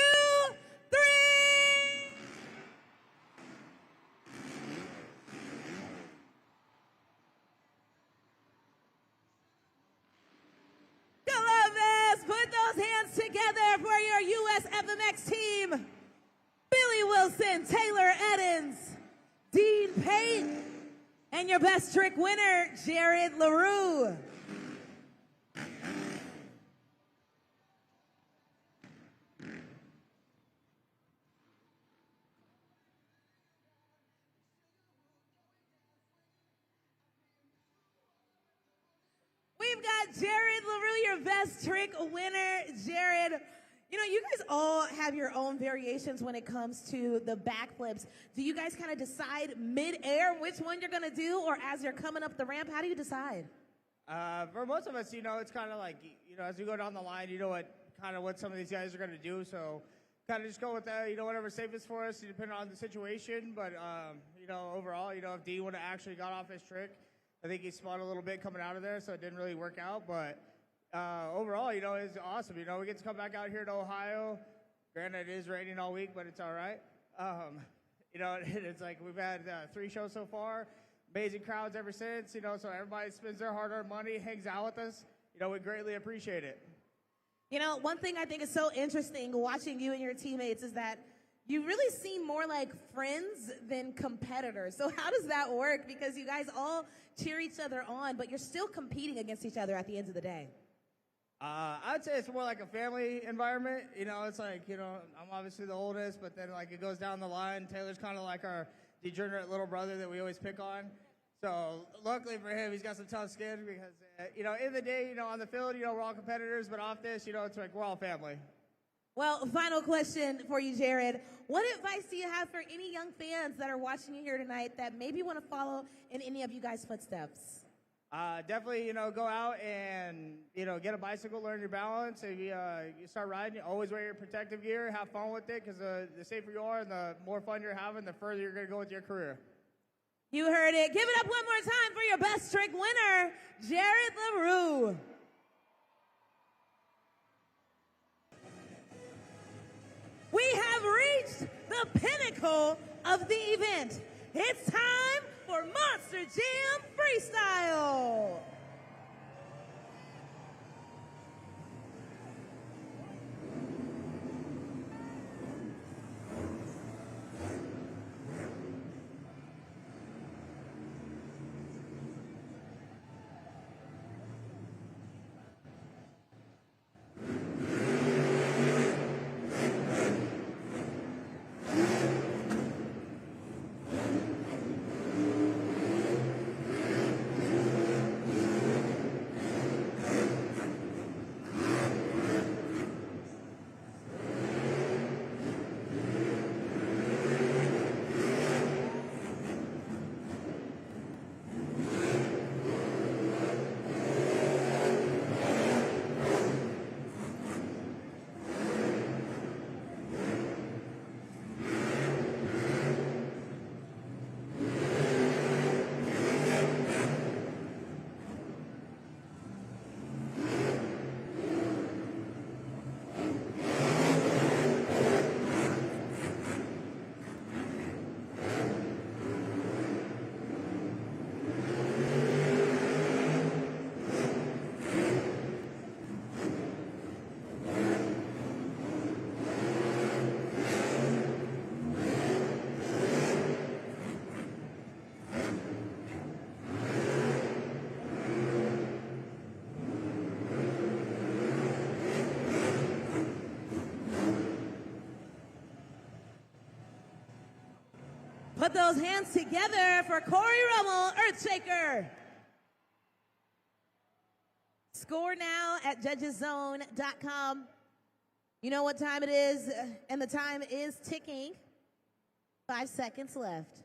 Columbus, put those hands together for your US FMX team. Billy Wilson, Taylor Eddins, Dean Pate, and your best trick winner, Jared LaRue. We've got Jared LaRue, your best trick winner. Jared, you know, you guys all have your own variations when it comes to the backflips. Do you guys kind of decide mid-air which one you're going to do, or as you're coming up the ramp, how do you decide? For most of us, you know, it's kind of like, you know, as we go down the line, you know what some of these guys are going to do. So kind of just go with that, you know, whatever's safest for us, depending on the situation. But, overall, if D would have actually got off his trick, I think he spun a little bit coming out of there, so it didn't really work out. But overall, it's awesome. We get to come back out here to Ohio. Granted, it is raining all week, but it's all right. It's like we've had 3 shows so far. Amazing crowds ever since, so everybody spends their hard-earned money, hangs out with us. We greatly appreciate it. One thing I think is so interesting watching you and your teammates is that you really seem more like friends than competitors. So how does that work? Because you guys all cheer each other on, but you're still competing against each other at the end of the day. I'd say it's more like a family environment. It's like, I'm obviously the oldest, but then like it goes down the line. Taylor's kind of like our degenerate little brother that we always pick on. So luckily for him, he's got some tough skin because, in the day, on the field, we're all competitors, but off this, it's like we're all family. Well, final question for you, Jared. What advice do you have for any young fans that are watching you here tonight that maybe want to follow in any of you guys' footsteps? Definitely, go out and, get a bicycle, learn your balance. If you start riding, you always wear your protective gear, have fun with it, because the safer you are and the more fun you're having, the further you're going to go with your career. You heard it. Give it up one more time for your best trick winner, Jared LaRue. We have reached the pinnacle of the event. It's time for Monster Jam Freestyle. Put those hands together for Corey Rummel, Earthshaker. Score now at judgeszone.com. You know what time it is, and the time is ticking. 5 seconds left.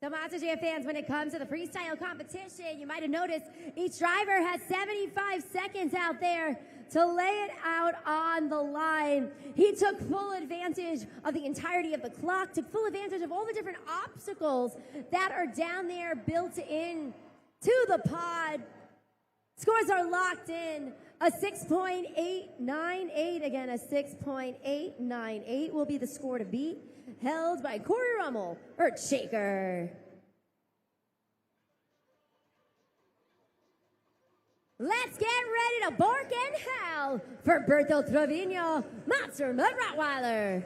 So Monster Jam fans, when it comes to the freestyle competition, you might have noticed each driver has 75 seconds out there to lay it out on the line. He took full advantage of the entirety of the clock, took full advantage of all the different obstacles that are down there built in to the pod. Scores are locked in. A 6.898, again, a 6.898 will be the score to beat, held by Corey Rummel, Earthshaker. Let's get ready to bark and howl for Berto Trevino, Monster Mud Rottweiler.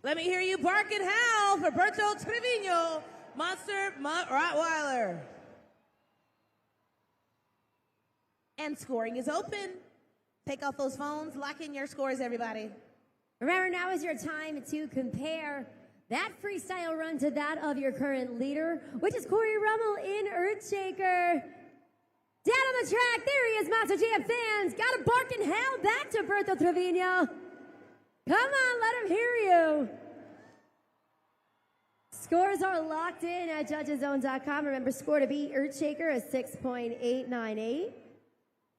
Let me hear you bark and howl for Berto Trevino, Monster Mutt Rottweiler. And scoring is open. Take off those phones, lock in your scores, everybody. Remember, now is your time to compare that freestyle run to that of your current leader, which is Corey Rummel in Earthshaker. Down on the track, there he is, Monster Jam fans. Got to bark and howl back to Berto Trevino. Come on, let him hear you. Scores are locked in at judgeszone.com. Remember, score to beat Earthshaker is 6.898.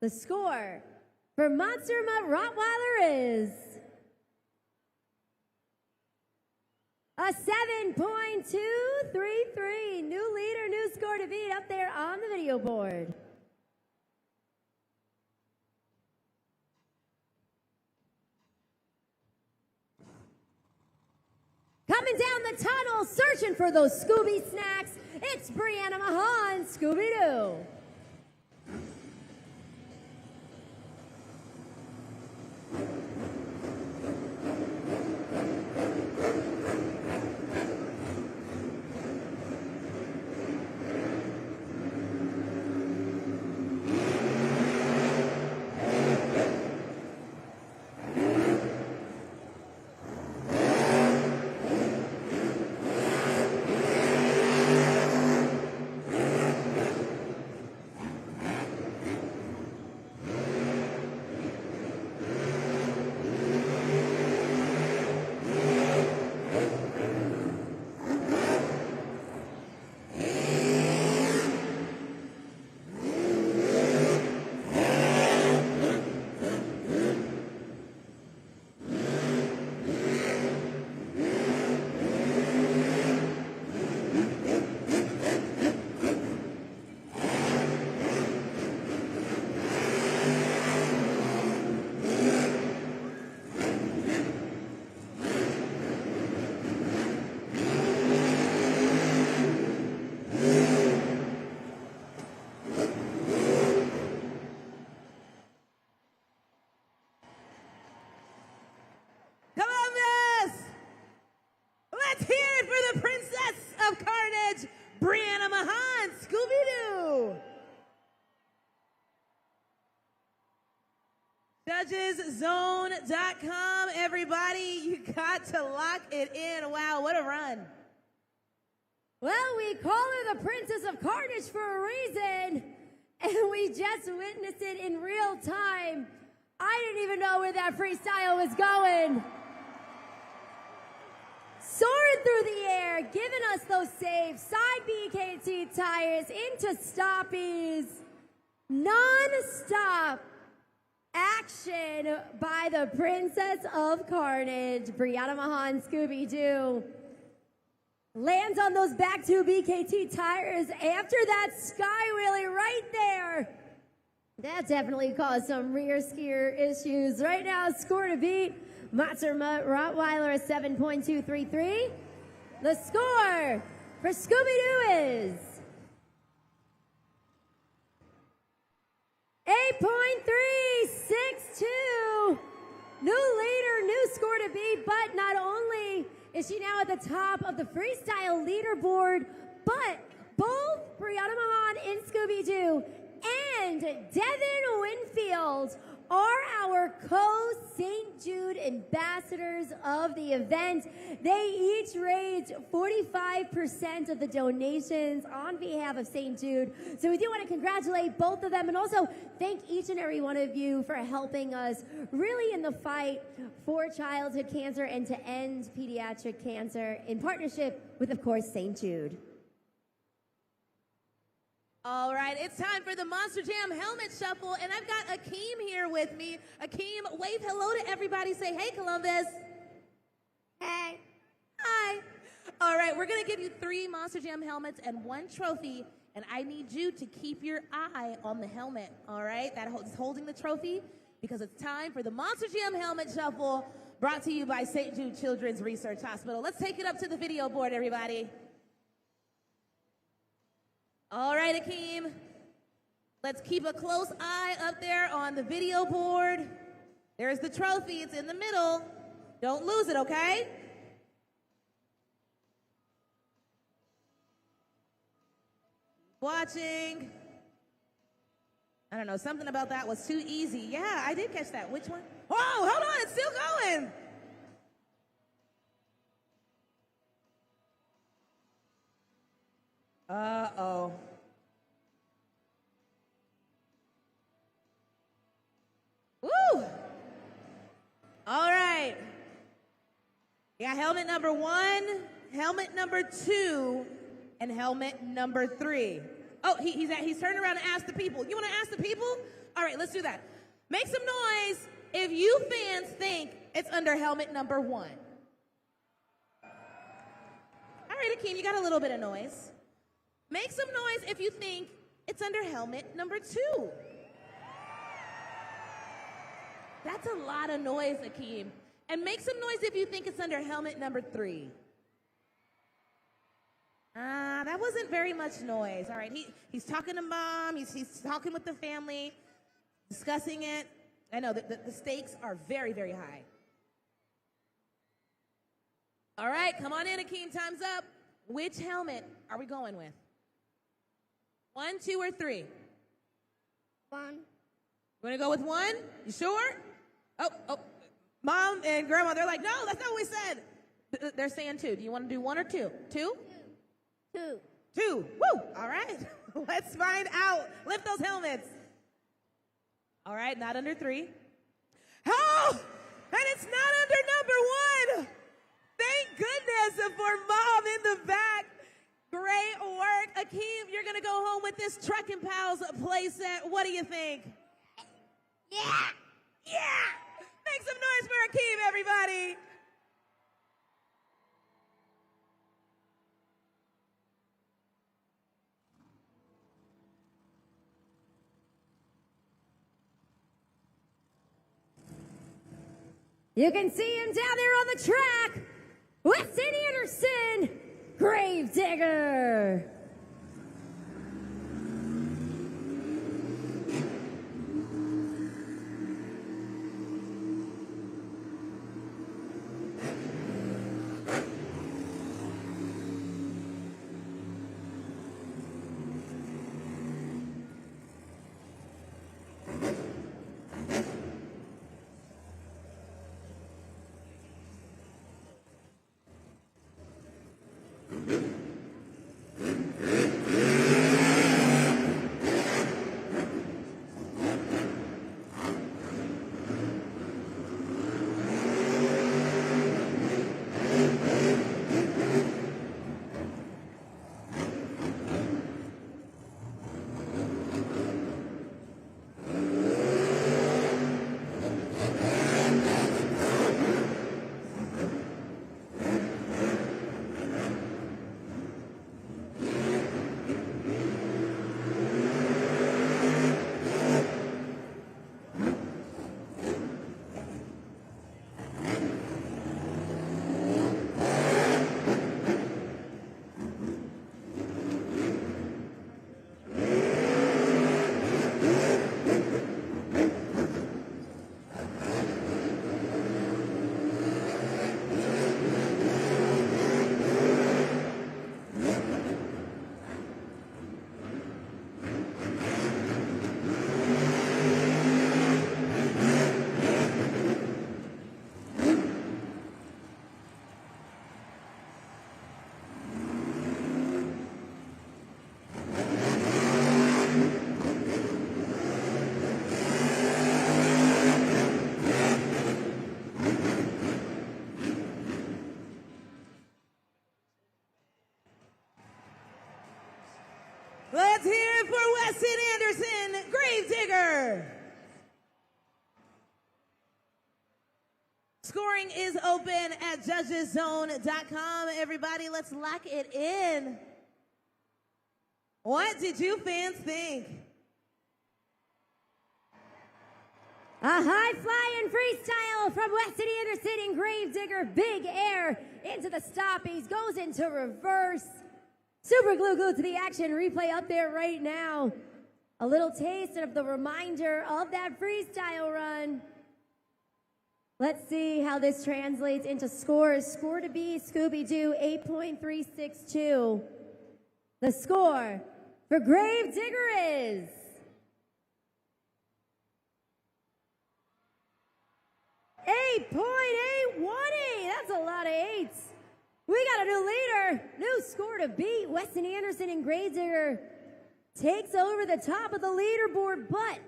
The score for Monster Mutt Rottweiler is a 7.233. New leader, new score to beat up there on the video board. Coming down the tunnel, searching for those Scooby snacks, it's Brianna Mahan, Scooby-Doo. Brianna Mahan, Scooby-Doo. Judgeszone.com, everybody. You got to lock it in. Wow, what a run. Well, we call her the Princess of Carnage for a reason, and we just witnessed it in real time. I didn't even know where that freestyle was going. Soaring through the air, giving us those saves, side BKT tires into stoppies, non-stop action by the Princess of Carnage, Brianna Mahan, Scooby-Doo. Lands on those back two BKT tires after that sky wheelie right there. That definitely caused some rear skier issues. Right now, score to beat, Monster Mutt Rottweiler is 7.233. The score for Scooby-Doo is 8.362. New leader, new score to beat, but not only is she now at the top of the freestyle leaderboard, but both Brianna Mahan in Scooby-Doo and Devin Winfield are our co-St. Jude ambassadors of the event. They each raised 45% of the donations on behalf of St. Jude. So we do want to congratulate both of them and also thank each and every one of you for helping us really in the fight for childhood cancer and to end pediatric cancer in partnership with, of course, St. Jude. All right, it's time for the Monster Jam Helmet Shuffle, and I've got Akeem here with me. Akeem, wave hello to everybody. Say, hey, Columbus. Hey. Hi. All right, we're going to give you 3 Monster Jam helmets and 1 trophy, and I need you to keep your eye on the helmet, all right? That is holding the trophy because it's time for the Monster Jam Helmet Shuffle brought to you by St. Jude Children's Research Hospital. Let's take it up to the video board, everybody. All right, Akeem, let's keep a close eye up there on the video board. There's the trophy. It's in the middle. Don't lose it, okay? Watching. I don't know, something about that was too easy. Yeah, I did catch that. Which one? Oh, hold on, it's still going. Uh-oh. Woo! All right. Yeah, helmet number 1, helmet number 2, and helmet number 3. Oh, he's turned around and asked the people. You want to ask the people? All right, let's do that. Make some noise if you fans think it's under helmet number 1. All right, Akeem, you got a little bit of noise. Make some noise if you think it's under helmet number 2. That's a lot of noise, Akeem. And make some noise if you think it's under helmet number 3. That wasn't very much noise. All right, he's talking to mom. He's talking with the family, discussing it. I know that the stakes are very, very high. All right, come on in, Akeem. Time's up. Which helmet are we going with? 1, 2, or 3? 1. You want to go with 1? You sure? Oh. Mom and Grandma, they're like, no, that's not what we said. They're saying 2. Do you want to do 1 or 2? 2? 2. 2. Woo! All right. Let's find out. Lift those helmets. All right, not under 3. Oh! And it's not under number 1. Thank goodness for Mom in the back. Great work. Akeem, you're going to go home with this Truckin' Pals playset. What do you think? Yeah. Yeah! Make some noise for Akeem, everybody. You can see him down there on the track. Weston Anderson, Gravedigger. Let's hear it for Weston Anderson, Gravedigger. Scoring is open at judgeszone.com. Everybody, let's lock it in. What did you fans think? A high-flying freestyle from Weston Anderson and Gravedigger. Big air into the stoppies. Goes into reverse. Super glue to the action. Replay up there right now. A little taste of the reminder of that freestyle run. Let's see how this translates into scores. Score to be Scooby-Doo 8.362. The score, for Gravedigger is 8.818. That's a lot of eights. We got a new leader, new score to beat. Weston Anderson and Gravedigger takes over the top of the leaderboard, but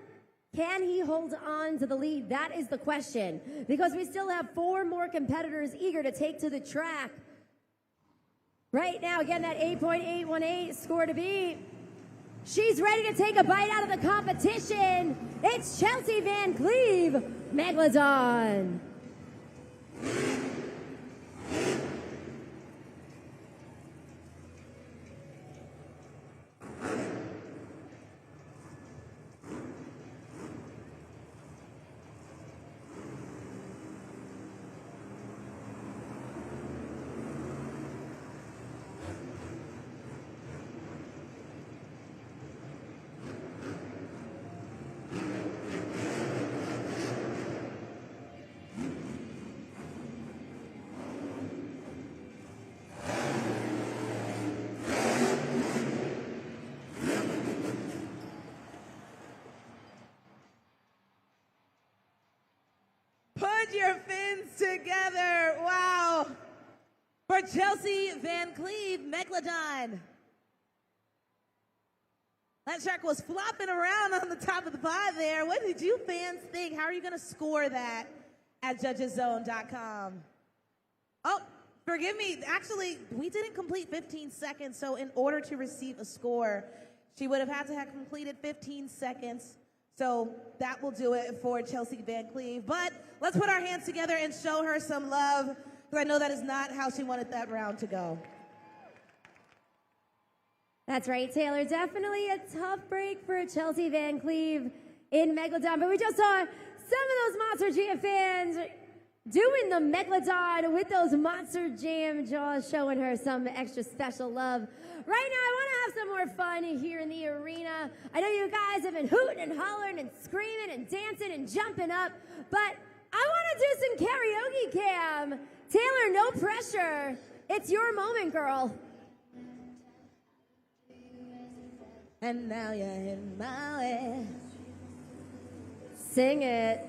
can he hold on to the lead? That is the question, because we still have 4 more competitors eager to take to the track. Right now, again, that 8.818 score to beat. She's ready to take a bite out of the competition. It's Chelsea Van Cleve, Megalodon. Put your fins together. Wow. For Chelsea Van Cleve, Megalodon. That shark was flopping around on the top of the pod there. What did you fans think? How are you going to score that at judgeszone.com? Oh, forgive me. Actually, we didn't complete 15 seconds, so in order to receive a score, she would have had to have completed 15 seconds. So that will do it for Chelsea Van Cleve. But let's put our hands together and show her some love, because I know that is not how she wanted that round to go. That's right, Taylor. Definitely a tough break for Chelsea Van Cleve in Megalodon. But we just saw some of those Monster Jam fans doing the Megalodon with those Monster Jam jaws, showing her some extra special love. Right now, I want to have some more fun here in the arena. I know you guys have been hooting and hollering and screaming and dancing and jumping up, but I want to do some karaoke cam. Taylor, no pressure. It's your moment, girl. And now you're in my way. Sing it.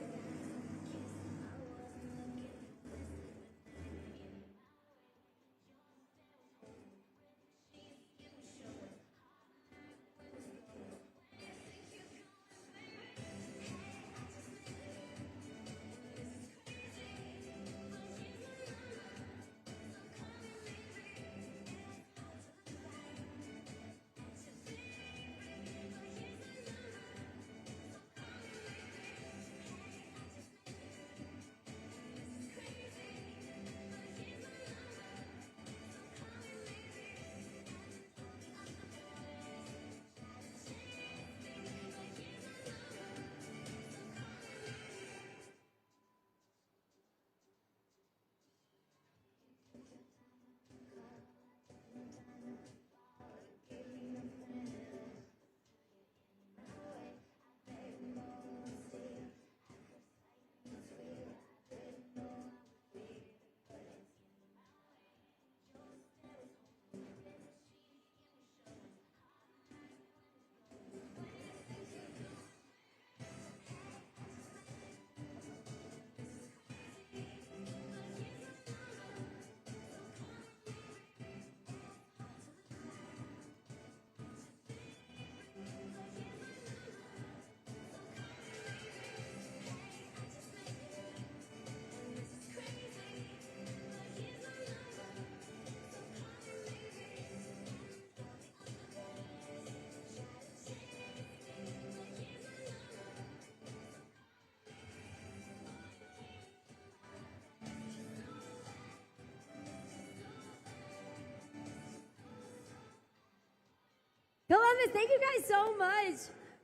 Columbus, thank you guys so much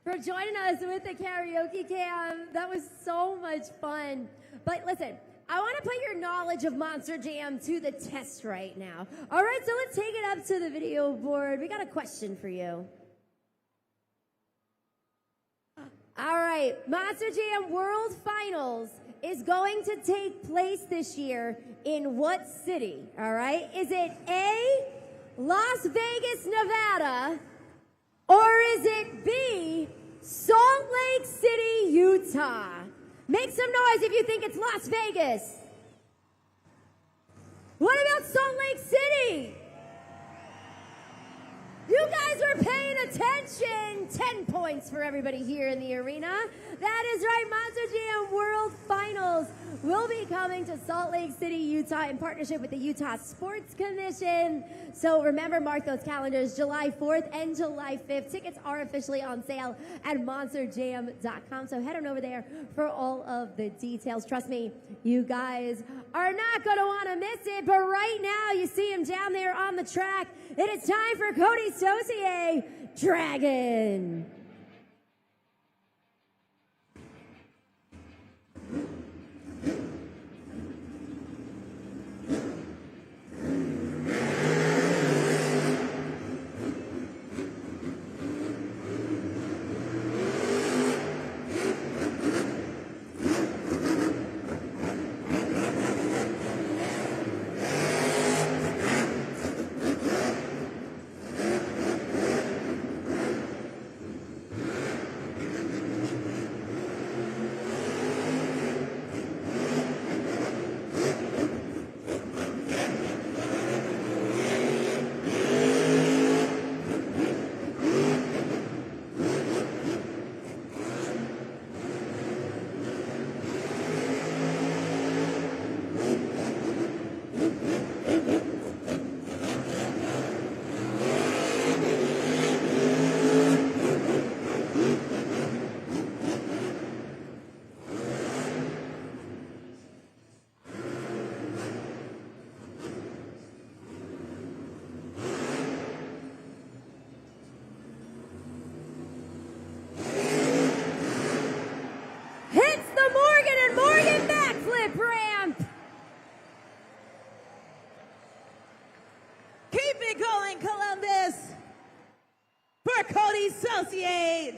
for joining us with the karaoke cam. That was so much fun. But listen, I want to put your knowledge of Monster Jam to the test right now. All right, so let's take it up to the video board. We got a question for you. All right, Monster Jam World Finals is going to take place this year in what city? All right, is it A, Las Vegas, Nevada, Or is it B, Salt Lake City, Utah? Make some noise if you think it's Las Vegas. What about Salt Lake City? You guys were paying attention. 10 points for everybody here in the arena. That is right, Monster Jam World Finals will be coming to Salt Lake City, Utah in partnership with the Utah Sports Commission. So remember, mark those calendars, July 4th and July 5th. Tickets are officially on sale at monsterjam.com. So head on over there for all of the details. Trust me, you guys are not going to want to miss it. But right now, you see him down there on the track. It is time for Cody Saucier, Dragon.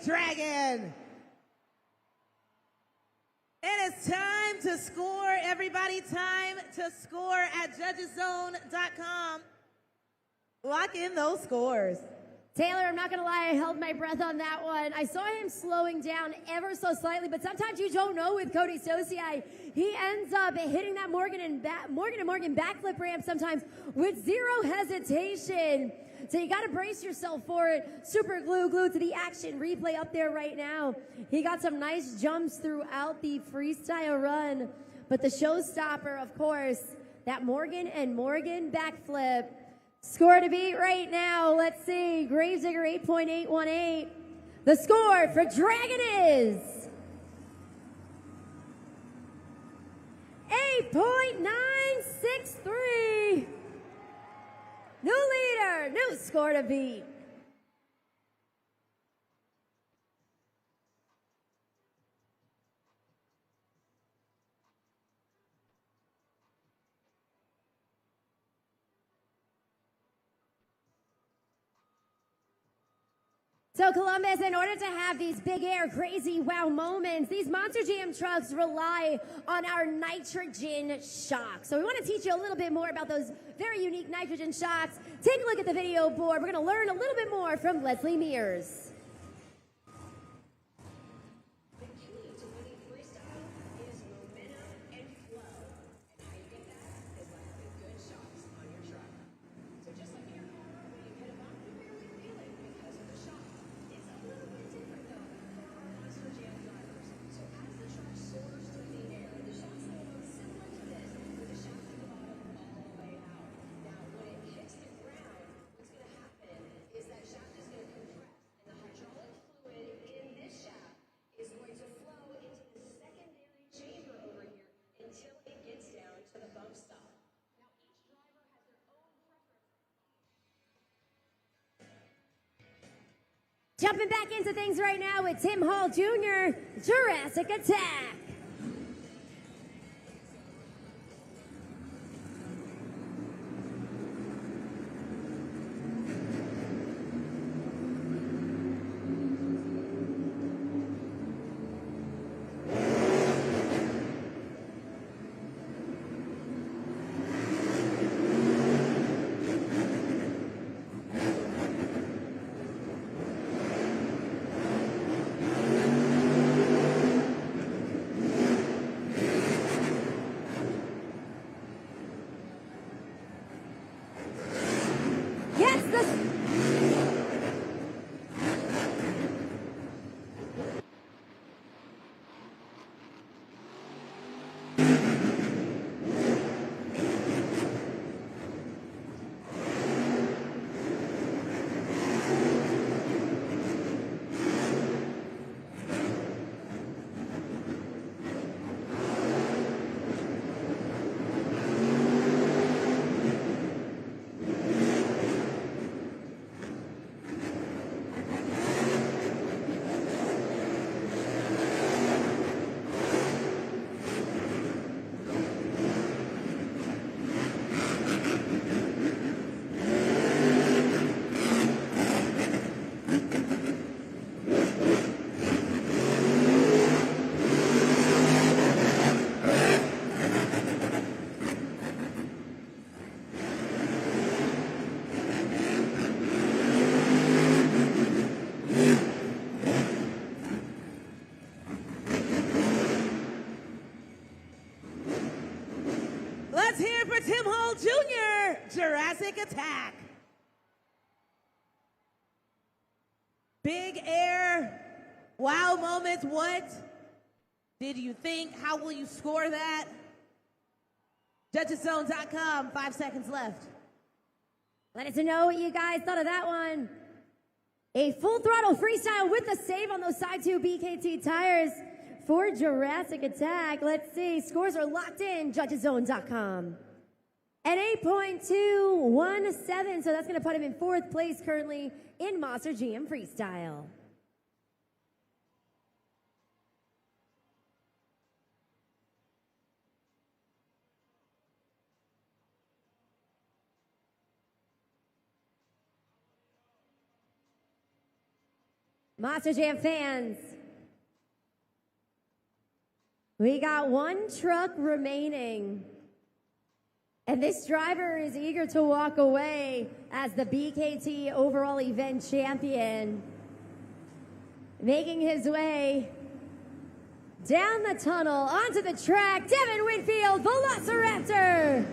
Dragon. It is time to score, everybody. Time to score at judgeszone.com. Lock in those scores. Taylor, I'm not going to lie, I held my breath on that one. I saw him slowing down ever so slightly, but sometimes you don't know with Cody Saucier. He ends up hitting that Morgan and Morgan backflip ramp sometimes with zero hesitation. So you got to brace yourself for it. Super glued to the action. Replay up there right now. He got some nice jumps throughout the freestyle run. But the showstopper, of course, that Morgan and Morgan backflip. Score to beat right now. Let's see. Gravedigger 8.818. The score for Dragon is 8.963. New leader, new score to beat. So Columbus, in order to have these big air crazy wow moments, these Monster Jam trucks rely on our nitrogen shocks. So we want to teach you a little bit more about those very unique nitrogen shocks. Take a look at the video board. We're going to learn a little bit more from Leslie Mears. The key to winning freestyle is momentum and flow. And how you get that is by having good shocks on your truck. So just like in your car, when you hit a bump, you barely feel it because of the shock. It's a little bit different though for our Monster Jam drivers. So as the truck soars through the air, the shocks will look similar to this, with the shock at the bottom all the way out. Now, when it hits the ground, what's going to happen is that shaft is going to compress, and the hydraulic fluid in this shaft is going to flow into the secondary chamber over here until it gets down to the bump stop. Now, each driver has their own preference. Jumping back into things right now with Tim Hall Jr., Jurassic Attack. Winfield Jr., Jurassic Attack. Big air, wow moments. What did you think? How will you score that? Judgeszone.com, 5 seconds left. Let us know what you guys thought of that one. A full throttle freestyle with a save on those side two BKT tires for Jurassic Attack. Let's see, scores are locked in, Judgeszone.com. An 8.217, so that's going to put him in 4th place currently in Monster Jam Freestyle. Monster Jam fans, we got one truck remaining. And this driver is eager to walk away as the BKT overall event champion. Making his way down the tunnel, onto the track, Devin Winfield, Velociraptor.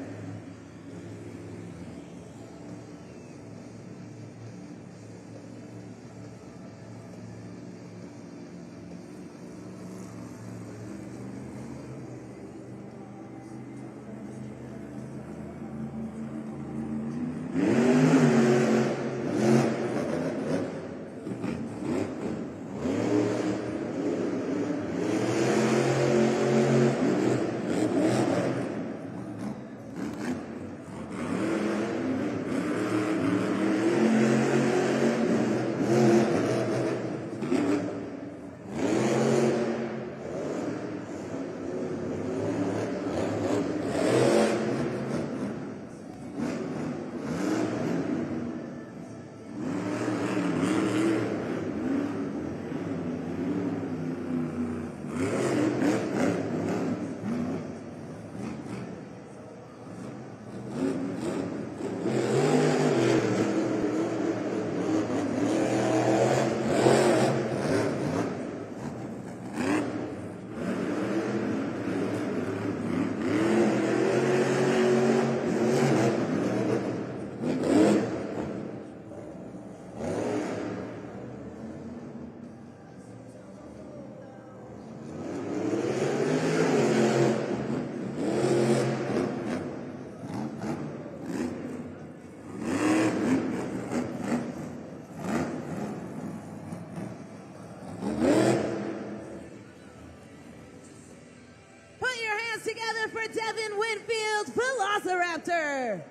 For Devin Winfield, Velociraptor.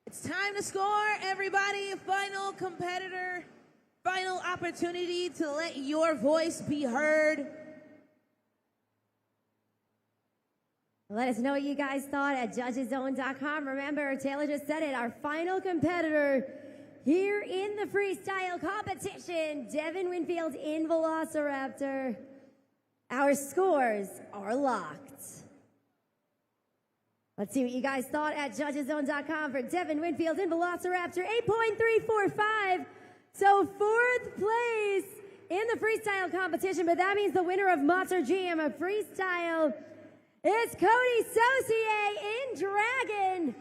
It's time to score, everybody. Final competitor, final opportunity to let your voice be heard. Let us know what you guys thought at Judgeszone.com. Remember, Taylor just said it, our final competitor here in the freestyle competition, Devin Winfield in Velociraptor. Our scores are locked. Let's see what you guys thought at Judgeszone.com for Devin Winfield in Velociraptor, 8.345. So 4th place in the freestyle competition, but that means the winner of Monster Jam Freestyle is Cody Saucier in Dragon,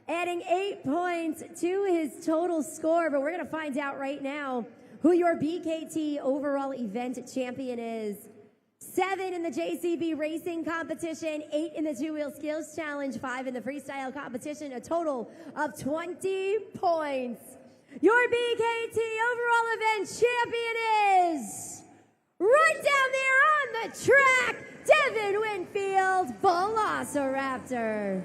adding 8 points to his total score. But we're going to find out right now who your BKT overall event champion is. 7 in the JCB racing competition, 8 in the two-wheel skills challenge, 5 in the freestyle competition, a total of 20 points. Your BKT overall event champion is, right down there on the track, Devin Winfield, Velociraptor.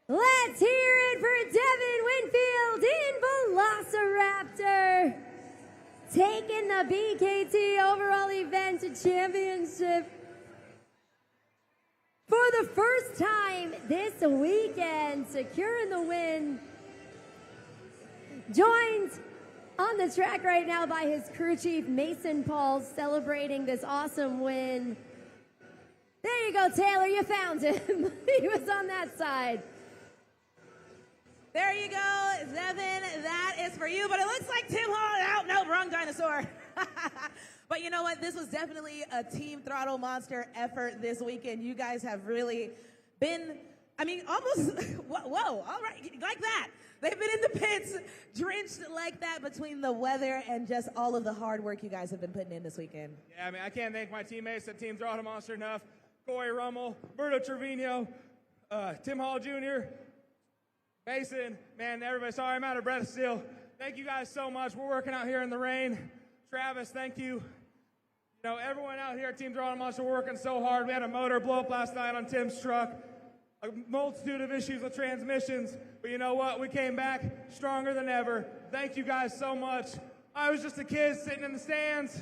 Let's hear it for Devin Winfield in Velociraptor, taking the BKT overall event championship for the first time this weekend, securing the win joined on the track right now by his crew chief, Mason Paul, celebrating this awesome win. There you go, Taylor, you found him. He was on that side. There you go, Devin, that is for you. But it looks like Tim Hall, no, wrong dinosaur. But you know what? This was definitely a Team Throttle Monster effort this weekend. You guys have really been, almost, whoa, all right, like that. They've been in the pits, drenched like that between the weather and just all of the hard work you guys have been putting in this weekend. Yeah, I can't thank my teammates at Team Throttle Monster enough. Corey Rummel, Berto Trevino, Tim Hall Jr., Mason, man, everybody, sorry I'm out of breath still. Thank you guys so much. We're working out here in the rain. Travis, thank you. You know, everyone out here at Team Throttle Monster working so hard. We had a motor blow up last night on Tim's truck. A multitude of issues with transmissions. But you know what? We came back stronger than ever. Thank you guys so much. I was just a kid sitting in the stands.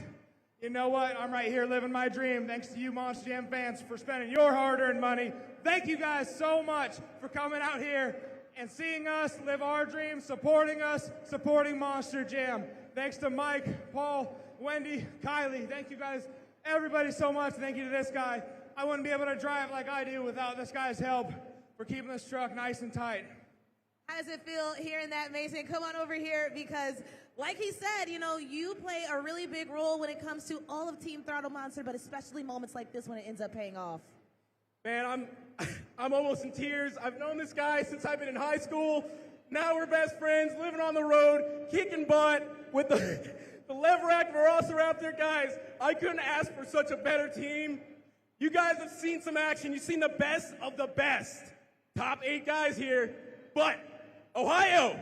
You know what? I'm right here living my dream. Thanks to you Monster Jam fans for spending your hard-earned money. Thank you guys so much for coming out here and seeing us live our dreams, supporting us, supporting Monster Jam. Thanks to Mike, Paul, Wendy, Kylie. Thank you guys, everybody so much. Thank you to this guy. I wouldn't be able to drive like I do without this guy's help for keeping this truck nice and tight. How does it feel hearing that, Mason? Come on over here because, like he said, you know, you play a really big role when it comes to all of Team Throttle Monster, but especially moments like this when it ends up paying off. Man, I'm almost in tears. I've known this guy since I've been in high school. Now we're best friends, living on the road, kicking butt with the lever act Velociraptor. Guys, I couldn't ask for such a better team. You guys have seen some action. You've seen the best of the best. Top 8 guys here. But, Ohio,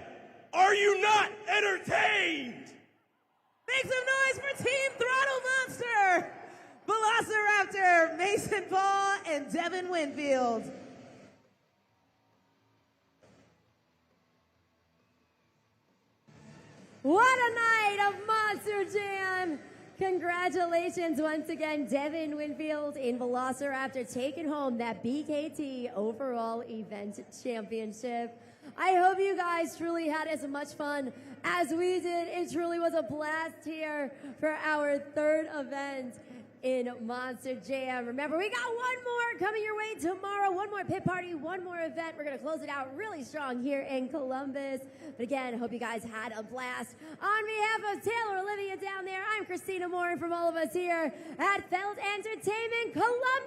are you not entertained? Make some noise for Team Throttle Monster! Velociraptor, Mason Paul, and Devin Winfield. What a night of Monster Jam! Congratulations once again, Devin Winfield in Velociraptor taking home that BKT overall event championship. I hope you guys truly had as much fun as we did. It truly was a blast here for our 3rd event in Monster Jam. Remember, we got one more coming your way tomorrow. One more pit party, one more event. We're going to close it out really strong here in Columbus. But again, hope you guys had a blast. On behalf of Taylor, Olivia down there, I'm Christina Moore, and from all of us here at Felt Entertainment Columbus.